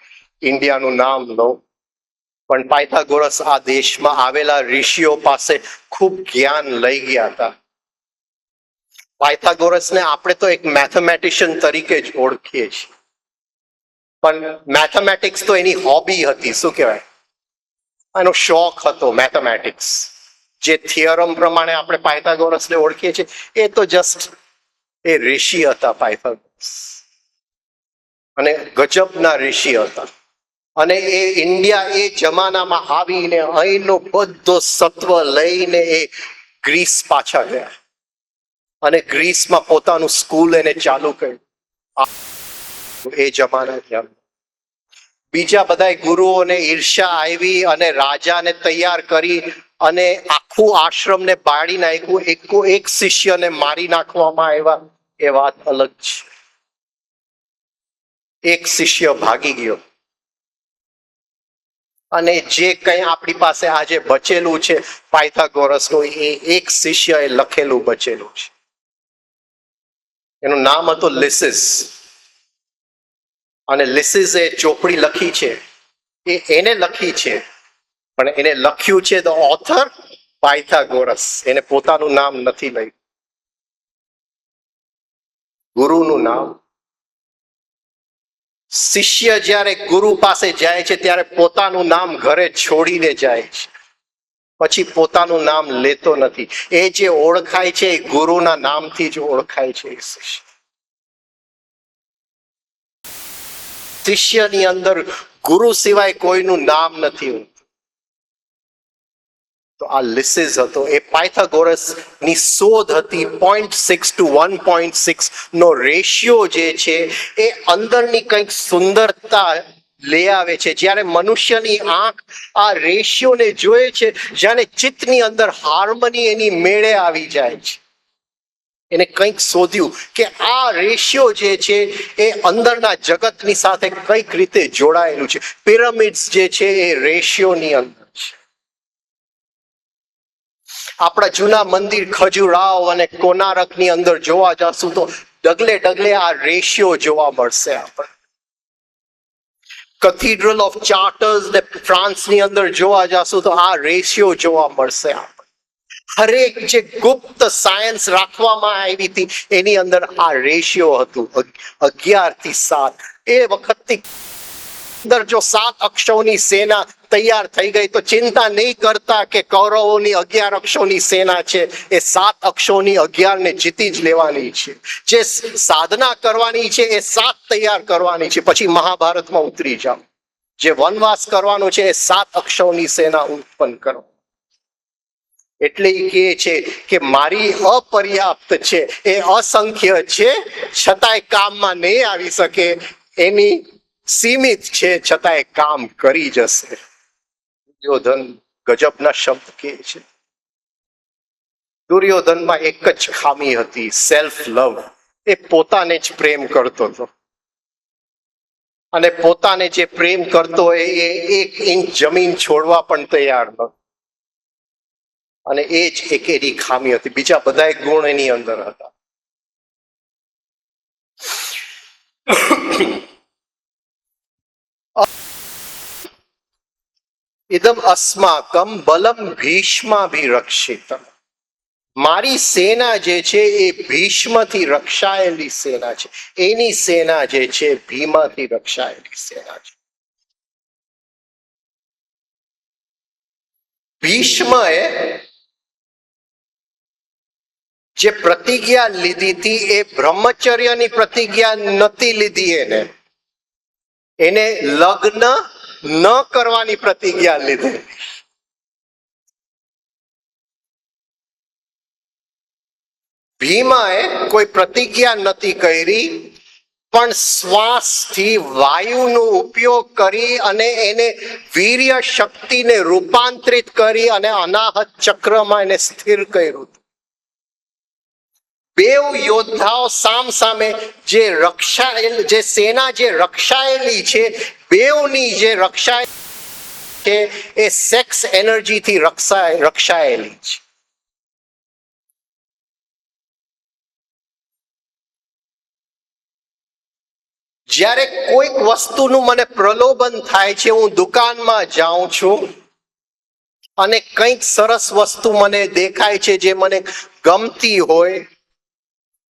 ઇન્ડિયાનું નામ લઉં, પણ પાયથાગોરસ આ દેશમાં આવેલા ઋષિઓ પાસે ખૂબ જ્ઞાન લઈ ગયા હતા. પાયથાગોરસને આપણે તો એક મેથેમેટિશિયન તરીકે જ ઓળખીએ છીએ, પણ મેથેમેટિક્સ તો એની હોબી હતી. શું કહેવાય, એનો શોખ હતો મેથેમેટિક્સ. જે થિયરમ પ્રમાણે આપણે પાયથાગોરસને ઓળખીએ છીએ, એ તો જસ્ટ એ ઋષિ હતા પાયથાગોરસ, અને ગજબના ઋષિ હતા. અને એ ઇન્ડિયા એ જમાનામાં આવીને અહીંનો બધો સત્વ લઈને એ ગ્રીસ પાછા ગયા અને ગ્રીસમાં પોતાનું સ્કૂલ એને ચાલુ કર્યું. એ જમાના બીજા બધા ગુરુઓને ઈર્ષ્યા આવી અને રાજાને તૈયાર કરી અને આખું આશ્રમને બાળી નાખ્યું. એક શિષ્યને મારી નાખવામાં આવ્યા, એ વાત અલગ છે. એક શિષ્ય ભાગી ગયો. અને જે કંઈ આપણી પાસે આજે બચેલું છે પાયથાગોરસનું, એ એક શિષ્યએ લખેલું બચેલું છે. એનું નામ હતું લિસિસ. અને લિસિસે ચોપડી લખી છે, એને લખી છે, પણ એને લખ્યું છે ધ ઓથર પાયથાગોરસ. એને પોતાનું નામ નથી લખ્યું, ગુરુનું નામ. શિષ્ય જ્યારે ગુરુ પાસે જાય છે ત્યારે પોતાનું નામ ઘરે છોડીને જાય છે, પછી પોતાનું નામ લેતો નથી. એ જે ઓળખાય છે એ ગુરુના નામથી જ ઓળખાય છે. એ શિષ્યની અંદર ગુરુ સિવાય કોઈનું નામ નથી હોતું. તો આ લિસિસ હતો, એ પાયથાગોરસ ની શોધ હતી. 0.6 to 1.6 નો રેશિયો જે છે એ અંદરની કંઈક સુંદરતા લઈ આવે છે. જ્યારે મનુષ્યની આંખ આ રેશિયોને જોએ છે, જ્યારે ચિત્તની અંદર હાર્મની એની મેળે આવી જાય છે. એને કંઈક શોધ્યું કે આ રેશિયો જે છે એ અંદરના જગતની સાથે કઈક રીતે જોડાયેલું છે. પિરામિડ્સ જે છે એ રેશિયોની અંદર છે. આપણા જૂના મંદિર ખજુરાહો અને કોનારકની અંદર જોવા જશું તો ડગલે ડગલે આ રેશિયો જોવા મળશે. આપણે કેથીડ્રલ ઓફ ચાર્ટર્સ ને ફ્રાન્સની અંદર જોવા જશું તો આ રેશિયો જોવા મળશે. હરેક જે ગુપ્ત સાયન્સ રાખવામાં આવી હતી એની અંદર આ રેશિયો હતું, 11 થી 7. એ વખતથી અંદર જો 7 અક્ષોની સેના તૈયાર થઈ ગઈ તો ચિંતા નહીં કરતા કે કૌરવોની 11 અક્ષોની સેના છે, એ 7 અક્ષોની 11 ને જીતી જ લેવાની છે. જે સાધના કરવાની છે એ 7 તૈયાર કરવાની છે. પછી મહાભારતમાં ઉતરી જાઓ, જે વનવાસ કરવાનો છે એ 7 અક્ષોની સેના ઉત્પન્ન કરો. એટલે કહે છે કે મારી અપર્યાપ્ત છે, એ અસંખ્ય છે, છતાંય કામમાં નહીં આવી શકે. એની સીમિત છે, છતાંય કામ કરી જશે. દુર્યોધન ગજબના શબ્દ કહે છે. દુર્યોધનમાં એક જ ખામી હતી, સેલ્ફ લવ. એ પોતાને જ પ્રેમ કરતો હતો, અને પોતાને જે પ્રેમ કરતો હોય એ 1 ઇંચ જમીન છોડવા પણ તૈયાર નહોતો. અને એ જ એક એની ખામી હતી. બીજા બધા ગુણ એની અંદર હતા. ઇદમ અસ્માકમ બલમ ભીષ્માભિરક્ષિતમ. મારી સેના જે છે એ ભીષ્મથી રક્ષાયેલી સેના છે. એની સેના જે છે ભીમાથી રક્ષાયેલી સેના છે. ભીષ્મએ જે પ્રતિજ્ઞા લીધી હતી એ બ્રહ્મચર્યની પ્રતિજ્ઞા નથી લીધી. એને લગ્ન ન કરવાની પ્રતિજ્ઞા લીધી. ભીમાએ કોઈ પ્રતિજ્ઞા નથી કરી, પણ શ્વાસથી વાયુનો ઉપયોગ કરી અને એને વીર્ય શક્તિને રૂપાંતરિત કરી અને અનાહત ચક્રમાં એને સ્થિર કર્યું. બેવ યોદ્ધાઓ સામ સામે જે રક્ષાયેલ, જે સેના જે રક્ષાયેલી છે, બેવની જે રક્ષા છે એ સેક્સ એનર્જીથી રક્ષાયેલી છે. જ્યારે કોઈક વસ્તુનું મને પ્રલોભન થાય છે, હું દુકાનમાં જાઉં છું અને કંઈક સરસ વસ્તુ મને દેખાય છે જે મને ગમતી હોય,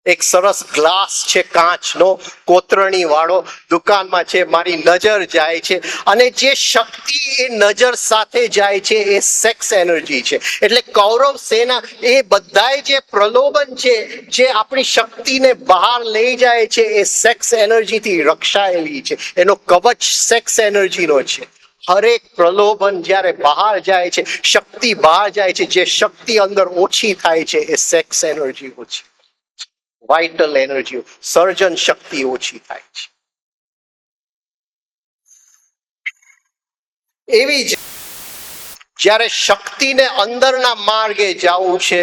એક સરસ ગ્લાસ છે કાચનો કોતરણી વાળો દુકાનમાં છે, મારી નજર જાય છે, અને જે શક્તિ એ નજર સાથે જાય છે એ સેક્સ એનર્જી છે. એટલે કૌરવ સેના એ બધાય જે પ્રલોભન છે, જે આપણી શક્તિને બહાર લઈ જાય છે, એ સેક્સ એનર્જીથી રક્ષાયેલી છે. એનો કવચ સેક્સ એનર્જીનો છે. હરેક પ્રલોભન જ્યારે બહાર જાય છે, શક્તિ બહાર જાય છે, જે શક્તિ અંદર ઓછી થાય છે એ સેક્સ એનર્જી ઓછી, વાઇટલ એનર્જી, સર્જન શક્તિ ઓછી થાય છે. એવી જ જ્યારે શક્તિને અંદરના માર્ગે જવું છે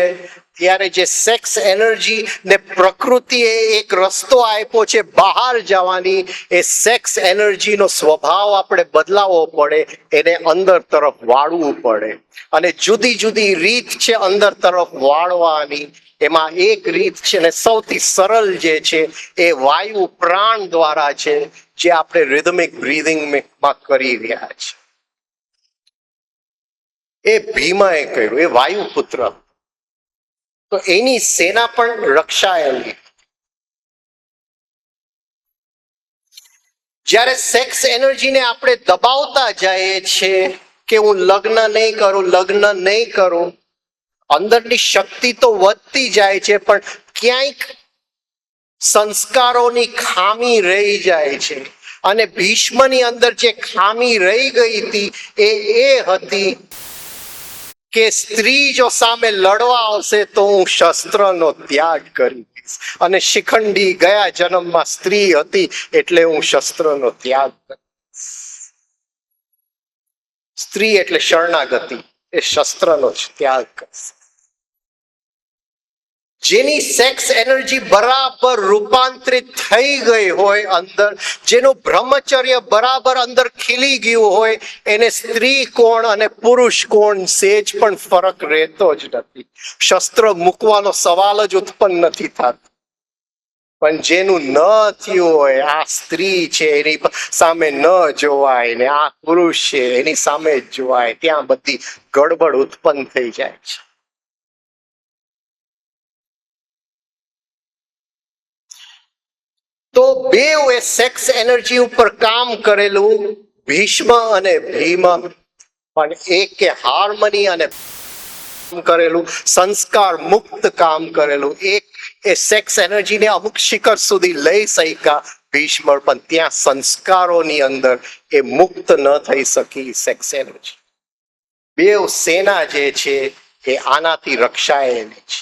ત્યારે જે સેક્સ એનર્જી ને પ્રકૃતિએ એક રસ્તો આપ્યો છે બહાર જવાની, એ સેક્સ એનર્જીનો સ્વભાવ આપણે બદલાવવો પડે, એને અંદર તરફ વાળવું પડે. અને જુદી જુદી રીત છે અંદર તરફ વાળવાની. એમાં એક રીત છે ને સૌથી સરળ જે છે એ વાયુ પ્રાણ દ્વારા છે, જે આપણે રિધમિક બ્રીધિંગમાં કરી રહ્યા છે. એ ભીમાએ કહ્યું, એ વાયુપુત્ર, તો એની સેના પણ રક્ષાયેલી. જ્યારે સેક્સ એનર્જીને આપણે દબાવતા જઈએ છીએ કે હું લગ્ન નહીં કરું, લગ્ન નહીં કરું, અંદરની શક્તિ તો વધતી જાય છે, પણ ક્યાંક સંસ્કારોની ખામી રહી જાય છે. અને ભીષ્મની અંદર જે ખામી રહી ગઈ હતી એ હતી કે સ્ત્રી જો સામે લડવા આવશે તો હું શસ્ત્રનો ત્યાગ કરી દઈશ. અને શિખંડી ગયા જન્મમાં સ્ત્રી હતી એટલે હું શસ્ત્રનો ત્યાગ કરીશ. સ્ત્રી એટલે શરણાગતિ, એ શસ્ત્રનો ત્યાગ કરશે. જેની સેક્સ એનર્જી બરાબર રૂપાંતરિત થઈ ગઈ હોય અંદર, જેનું બ્રહ્મચર્ય બરાબર અંદર ખીલી ગયું હોય, એને સ્ત્રી કોણ અને પુરુષ કોણ સેજ પણ ફરક રહેતો જ નથી. શસ્ત્ર મૂકવાનો સવાલ જ ઉત્પન્ન નથી થતો. પણ જેનું ન થયું હોય, આ સ્ત્રી છે એની સામે ન જોવાય, ને આ પુરુષ છે એની સામે જ જોવાય, ત્યાં બધી ગડબડ ઉત્પન્ન થઈ જાય છે. તો બેઉ એ સેક્સ એનર્જી ઉપર કામ કરેલું ભીષ્મ અને ભીમ, પણ એક હાર્મની અને કરેલું સંસ્કાર મુક્ત કામ કરેલું. એક એ સેક્સ એનર્જીને અમુક શિખર સુધી લઈ શક્યા ભીષ્મ, પણ ત્યાં સંસ્કારોની અંદર એ મુક્ત ન થઈ શકી સેક્સ એનર્જી. બેઉ સેના જે છે એ આનાથી રક્ષાયેલી છે.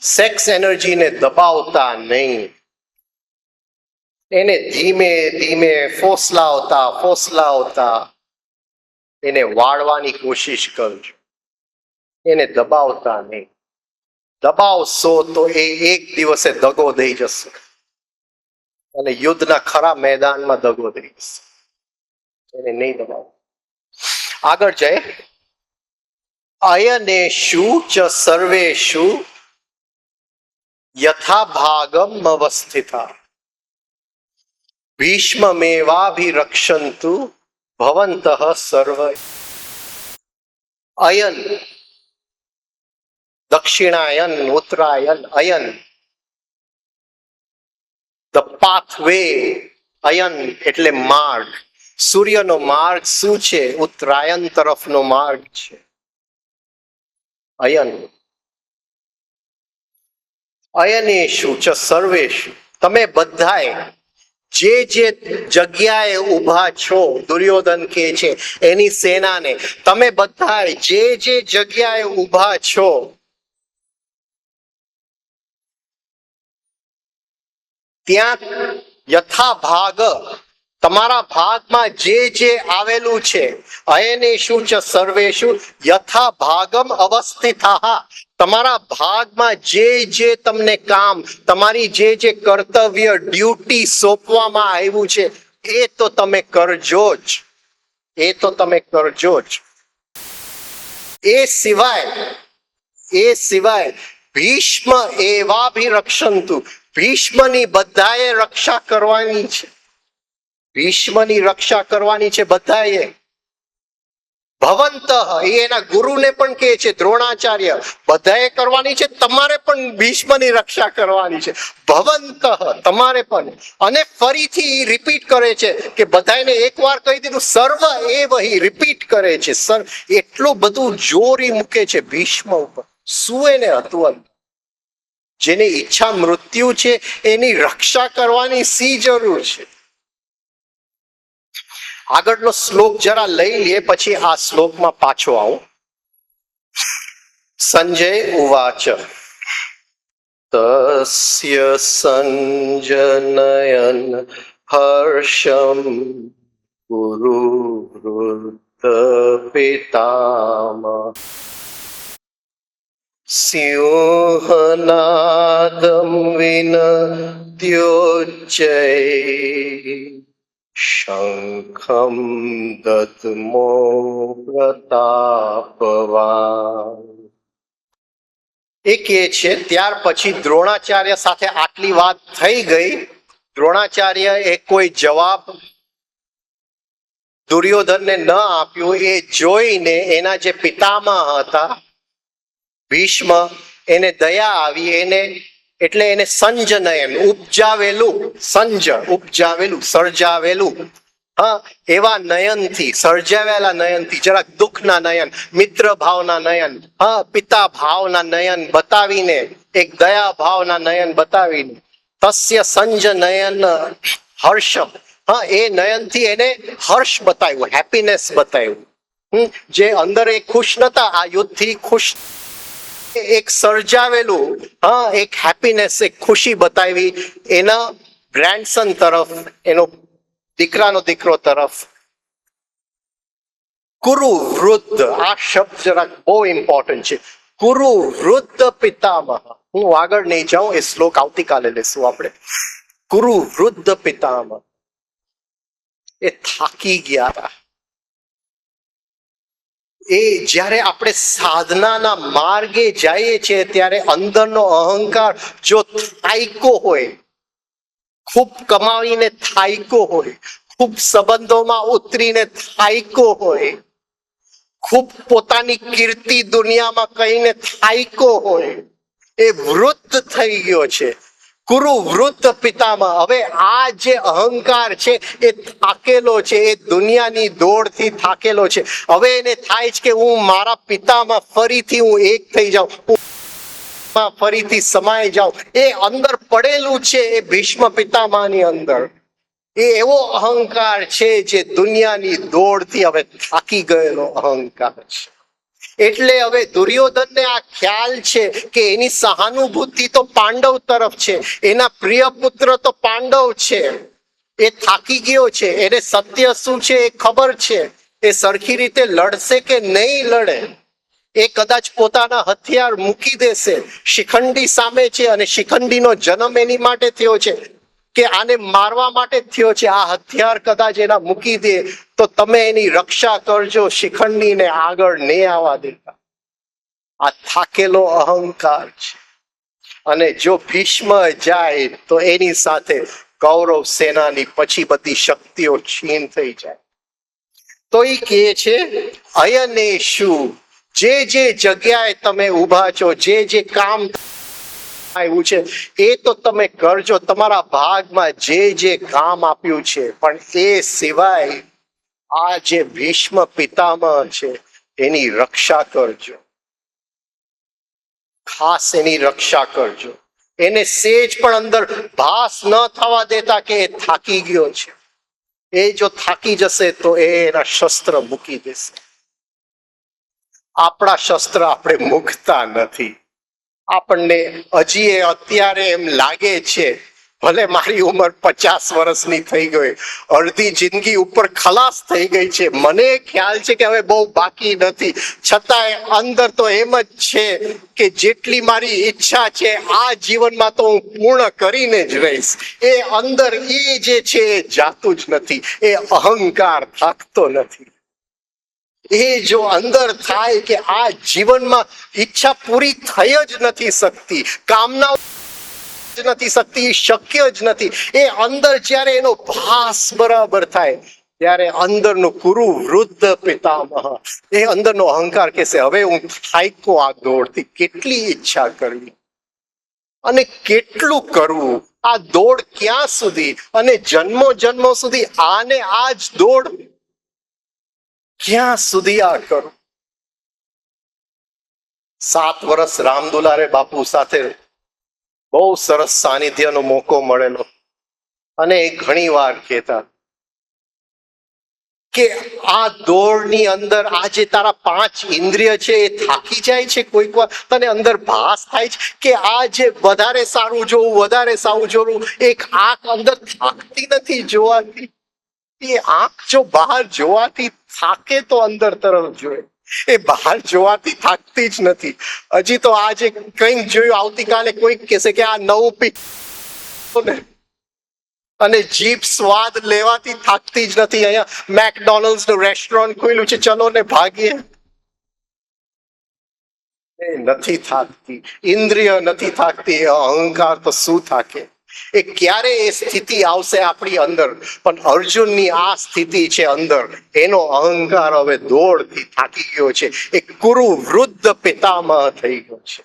સેક્સ એનર્જીને દબાવતા નહીં, એને ધીમે ધીમે ફોસલાવતા એને વાળવાની કોશિશ કરજો. એને દબાવતા નહીં. દબાવશો તો એ એક દિવસે દગો દઈ જશે અને યુદ્ધના ખરા મેદાનમાં દગો દઈ જશે. એને નહીં દબાવો. આગળ જાય, અયનેષુ ચ સર્વેષુ યથા ભાગમ અવસ્થિતા ભીષ્મમેવાભિરક્ષંતુ ભવંતઃ સર્વ. અયન, દક્ષિણાયન, ઉત્તરાયણ, અયન, ધ પાથવે. અયન એટલે માર્ગ. સૂર્યનો માર્ગ શું છે? ઉત્તરાયણ તરફનો માર્ગ છે અયન. અયનેષુ ચ સર્વેષુ, તમે બધાએ જે જે જગ્યાએ ઊભા છો, દુર્યોધન કહે છે એની સેનાને, તમે બધાએ જે જે જગ્યાએ ઊભા છો ત્યાં યથા ભાગ, તમારા ભાગમાં જે જે આવેલું છે, અયનેષુ ચ સર્વેષુ યથા ભાગમ અવસ્થિતા, તમારા ભાગમાં જે જે તમને કામ, તમારી જે જે કર્તવ્ય ડ્યુટી સોંપવામાં આવ્યું છે એ તો તમે કરજો જ. એ તો તમે કરજો જ. એ સિવાય ભીષ્મ એવાભિરક્ષંતુ, ભીષ્મની બધાએ રક્ષા કરવાની છે. ભીષ્મની રક્ષા કરવાની છે બધાએ. ભવંતઃ, એ એના ગુરુને પણ કહે છે, દ્રોણાચાર્ય, બધાએ કરવાની છે, તમારે પણ ભીષ્મની રક્ષા કરવાની છે. ભવંતઃ, તમારે પણ. અને ફરીથી રિપીટ કરે છે કે બધાને એકવાર કહી દીધું, સર્વ એ વહી રિપીટ કરે છે. એટલું બધું જોરી મૂકે છે ભીષ્મ ઉપર. શું એને હતું? જેની ઈચ્છા મૃત્યુ છે એની રક્ષા કરવાની સી જરૂર છે? આગળનો શ્લોક જરા લઈ લે, પછી આ શ્લોકમાં પાછો આવું. સંજય ઉવાચ તસ્ય સંજનયન હર્ષમ ગુરુ વૃદ્ધ पितामह सिंहनादं विनद्योच्चैः शंखं दद्मो प्रतापवान्। એ કહે છે ત્યાર પછી દ્રોણાચાર્ય સાથે આટલી વાત થઈ ગઈ. દ્રોણાચાર્ય એ કોઈ જવાબ દુર્યોધનને ન આપ્યો. એ જોઈને એના જે પિતામહ હતા ભીષ્મ, એને દયા આવી. એટલે એને સંજનયન, ઉપજાવેલું, ઉપજાવેલું, સર્જાવેલું, હા, એવા નયનથી, સર્જાવેલા નયનથી, જરાક દુઃખના નયન, મિત્ર ભાવના નયન, હા, પિતા ભાવના નયન બતાવીને, એક દયા ભાવના નયન બતાવીને, તસ્ય સંજનયન હર્ષમ, હા, એ નયનથી એને હર્ષ બતાવ્યું, હેપીનેસ બતાવ્યું. જે અંદર એ ખુશ નતા, આ યુદ્ધથી ખુશ, એક સર્જાવેલું, હા, એક હેપીનેસ, એક ખુશી બતાવી એના ગ્રેન્ડસન તરફ, એનો દીકરાનો દીકરો તરફ. કુરુ વૃદ્ધ, આ શબ્દ જરાક બહુ ઇમ્પોર્ટન્ટ છે. કુરુ વૃદ્ધ પિતામહ. હું આગળ નહીં જાઉં, એ શ્લોક આવતીકાલે લેશું આપણે. કુરુ વૃદ્ધ પિતામહ. એ થાકી ગયા હતા. એ જ્યારે આપણે સાધનાના માર્ગે જઈએ છીએ ત્યારે અંદરનો અહંકાર જો થાયકો હોય, ખૂબ કમાવીને થાયકો હોય, ખૂબ સંબંધોમાં ઉતરીને થાયકો હોય, ખૂબ પોતાની કીર્તિ દુનિયામાં કહીને થાયકો હોય, એ વૃદ્ધ થઈ ગયો છે. કુરુ વૃદ્ધ પિતામહ. હવે આ જે અહંકાર છે એ થાકેલો છે, એ દુનિયાની દોડથી થાકેલો છે. હવે એને થાય છે કે હું મારા પિતામાં ફરીથી હું એક થઈ જાઉં, ફરીથી સમાઈ જાઉં. એ અંદર પડેલું છે એ ભીષ્મ પિતામહની અંદર. એ એવો અહંકાર છે જે દુનિયાની દોડથી હવે થાકી ગયેલો અહંકાર છે. એટલે હવે દુર્યોધનને આ ખ્યાલ છે કે એની સહાનુભૂતિ તો પાંડવ તરફ છે, એના પ્રિય પુત્ર તો પાંડવ છે. એ થાકી ગયો છે, એને સત્ય શું છે એ ખબર છે. એ સરખી રીતે લડશે કે નહીં લડે, એ કદાચ પોતાના હથિયાર મૂકી દેશે. શિખંડી સામે છે અને શિખંડીનો જન્મ એની માટે થયો છે કે આને મારવા માટે જ થયો છે. આ હથિયાર કદાચ એના મૂકી દે તો તમે એની રક્ષા કરજો, શિખંડીને આગળ નહીં આવવા દેતા. આ થાકેલો અહંકાર છે. અને જો ભીષ્મ જાય તો એની સાથે કૌરવ સેનાની પછી બધી શક્તિઓ છીન થઈ જાય. તો એ કહે છે અયનેશુ, જે જગ્યાએ તમે ઊભા છો, જે કામ આવ્યું છે એ તો તમે કરજો. તમારા ભાગમાં જે કામ આપ્યું છે, પણ એ સિવાય આ જે ભીષ્મ પિતામહ છે એની રક્ષા કરજો, ખાસ એની રક્ષા કરજો. એને સેજ પણ અંદર ભાસ ન થવા દેતા કે એ થાકી ગયો છે. એ જો થાકી જશે તો એ એના શસ્ત્ર મૂકી દેશે. આપણા શસ્ત્ર આપણે મૂકતા નથી. આપણને હજી અત્યારે એમ લાગે છે, ભલે મારી ઉંમર 50 વર્ષની થઈ ગઈ, અડધી જિંદગી ઉપર ખલાસ થઈ ગઈ છે, મને ખ્યાલ છે કે હવે બહુ બાકી નથી, છતાંય અંદર તો એમ જ છે કે જેટલી મારી ઈચ્છા છે આ જીવનમાં તો હું પૂર્ણ કરીને જ રહીશ. એ અંદર એ જે છે એ જાતું જ નથી. એ અહંકાર થાકતો નથી. એ જો અંદર થાય કે આ જીવનમાં ઈચ્છા પૂરી થઈ જ નથી શકતી, કામના નથી શકતી, શક્ય જ નથી, એ અંદર જ્યારે એનો ભાસ બરાબર થાય ત્યારે અંદરનું કુરુ વૃદ્ધ પિતામહ, એ અંદરનો અહંકાર કહેશે હવે હું થાક્યો આ દોડથી, કેટલી ઈચ્છા કરવી અને કેટલું કરવું, આ દોડ ક્યાં સુધી, અને જન્મો જન્મો સુધી આને આ જ દોડ, ક્યાં સુધી આ કરું. 7 વર્ષ રામદુલારે બાપુ સાથે બહુ સરસ સાનિધ્યનો મોકો મળેલો અને એ ઘણી વાર કહેતા કે આ દોડની અંદર આ જે તારા 5 ઇન્દ્રિય છે એ થાકી જાય છે. કોઈક વાર તને અંદર ભાસ થાય છે કે આ જે વધારે સારું જોવું, વધારે સારું જોવું, એક આંખ અંદર થાકતી નથી જોવાતી. એ આંખ જો બહાર જોવાથી થાકે તો અંદર તરફ જોઈએ, એ બહાર જોવાથી થાકતી જ નથી. હજી તો આજે કંઈક જોયું, આવતીકાલે કોઈક કહેશે કે આ નવું પી, અને જીભ સ્વાદ લેવાથી થાકતી જ નથી. અહીંયા મેકડોનલ્ડ્સ નું રેસ્ટોરન્ટ ખોલ્યું છે, ચલો ને ભાગીએ. એ નથી થાકતી, ઇન્દ્રિય નથી થાકતી, અહંકાર તો શું થાકે. એ ક્યારે એ સ્થિતિ આવશે આપણી અંદર, પણ અર્જુનની આ સ્થિતિ છે અંદર. એનો અહંકાર હવે દોડથી થાકી ગયો છે, એ કુરુ વૃદ્ધ પિતામહ થઈ ગયો છે.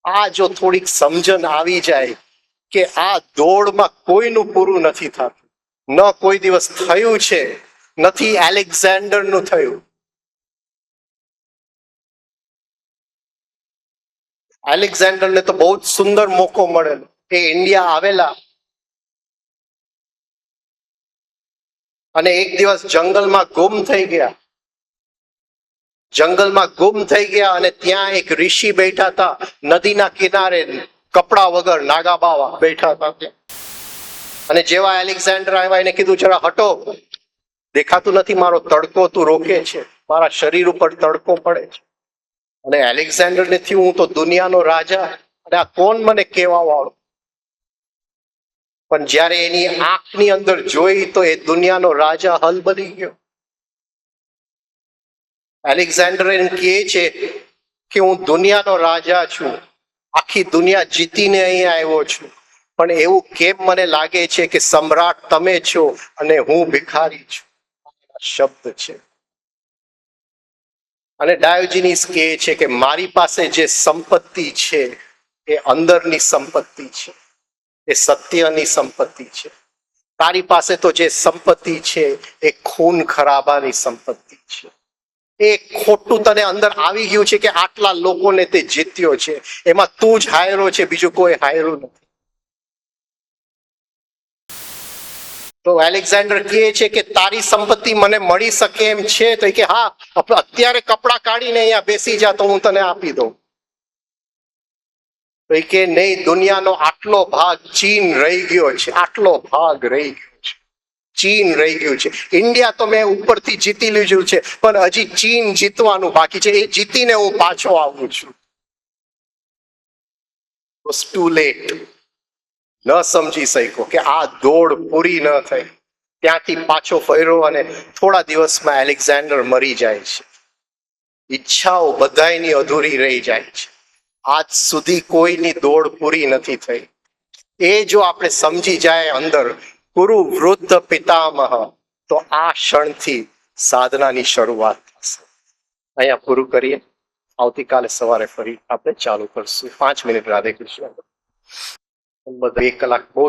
આ જો થોડીક સમજણ આવી જાય કે આ દોડમાં કોઈનું પૂરું નથી થતું, ન કોઈ દિવસ થયું છે, નથી એલેક્ઝાન્ડર નું થયું. એલેક્ઝાન્ડર ને તો બહુ જ સુંદર મોકો મળેલો, એ ઇન્ડિયા આવેલા અને એક દિવસ જંગલમાં ગુમ થઈ ગયા. જંગલમાં ગુમ થઈ ગયા અને ત્યાં એક ઋષિ બેઠા હતા નદીના કિનારે, કપડા વગર, નાગા બાવા બેઠા હતા. અને જેવા એલેક્ઝાન્ડર આવ્યા એને કીધું, જરા હટો, દેખાતું નથી, મારો તડકો તું રોકે છે, મારા શરીર ઉપર તડકો પડે છે. અને એલેક્ઝાન્ડર ને થયું, હું તો દુનિયાનો રાજા, અને આ કોણ મને કેવા વાળો. પણ જ્યારે એની આંખની અંદર જોઈ તો એ દુનિયાનો રાજા હલબલી ગયો. એલેક્ઝાન્ડર એમ કહે છે કે હું દુનિયાનો રાજા છું, આખી દુનિયા જીતીને અહીંયા આવ્યો છું, પણ એવું કેમ મને લાગે છે કે સમ્રાટ તમે છો અને હું ભિખારી છું. શબ્દ છે. અને ડાયોજિનિસ કહે છે કે મારી પાસે જે સંપત્તિ છે એ અંદરની સંપત્તિ છે, એ સત્યની સંપત્તિ છે. તારી પાસે તો જે સંપત્તિ છે એ ખૂન ખરાબાની સંપત્તિ છે. એ ખોટું તને અંદર આવી ગયું છે કે આટલા લોકોને તે જીત્યો છે, એમાં તું જ હાયરો છે, બીજું કોઈ હાયરું નથી. તો એલેક્ઝાન્ડર કહે છે કે તારી સંપત્તિ મને મળી શકે એમ છે? તો કે હા, અત્યારે કપડા કાઢીને અહીંયા બેસી જા તો હું તને આપી દઉં. તો કે નહીં, દુનિયાનો આટલો ભાગ ચીન રહી ગયો છે, આટલો ભાગ રહી ગયો છે, ચીન રહી ગયું છે. ઇન્ડિયા તો મેં ઉપરથી જીતી લીધું છે, પણ હજી ચીન જીતવાનું બાકી છે. એ જીતીને હું પાછો આવું છું. Too late. ન સમજી શક્યો કે આ દોડ પૂરી ન થઈ. ત્યાંથી પાછો ફર્યો અને થોડા દિવસમાં એલેક્ઝાન્ડર મરી જાય છે. ઈચ્છાઓ બધાયની અધૂરી રહી જાય છે. આજ સુધી કોઈની દોડ પૂરી નથી થઈ. એ જો આપણે સમજી જાય અંદર, કુરુ વૃદ્ધ પિતામહ, તો આ ક્ષણથી સાધનાની શરૂઆત થશે. અહીંયા પૂરું કરીએ. આવતીકાલે સવારે ફરી આપણે ચાલુ કરશું. 5 મિનિટ. રાધે કૃષ્ણ. બધા 1 કલાક બહુ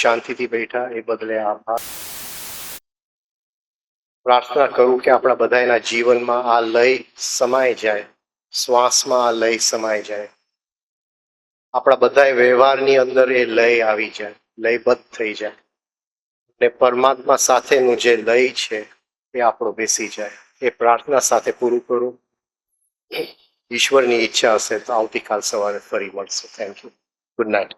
શાંતિથી બેઠા, એ બદલે આભાર. પ્રાર્થના કરું કે આપણા બધાના જીવનમાં આ લય સમાઈ જાય, શ્વાસમાં આ લય સમાઈ જાય. આપણા બધા વ્યવહારની અંદર એ લય આવી જાય, લયબદ્ધ થઈ જાય, અને પરમાત્મા સાથેનું જે લય છે એ આપણો બેસી જાય. એ પ્રાર્થના સાથે પૂરું કરું. ઈશ્વરની ઈચ્છા હશે તો આવતીકાલ સવારે ફરી મળશું. Thank you. Good night.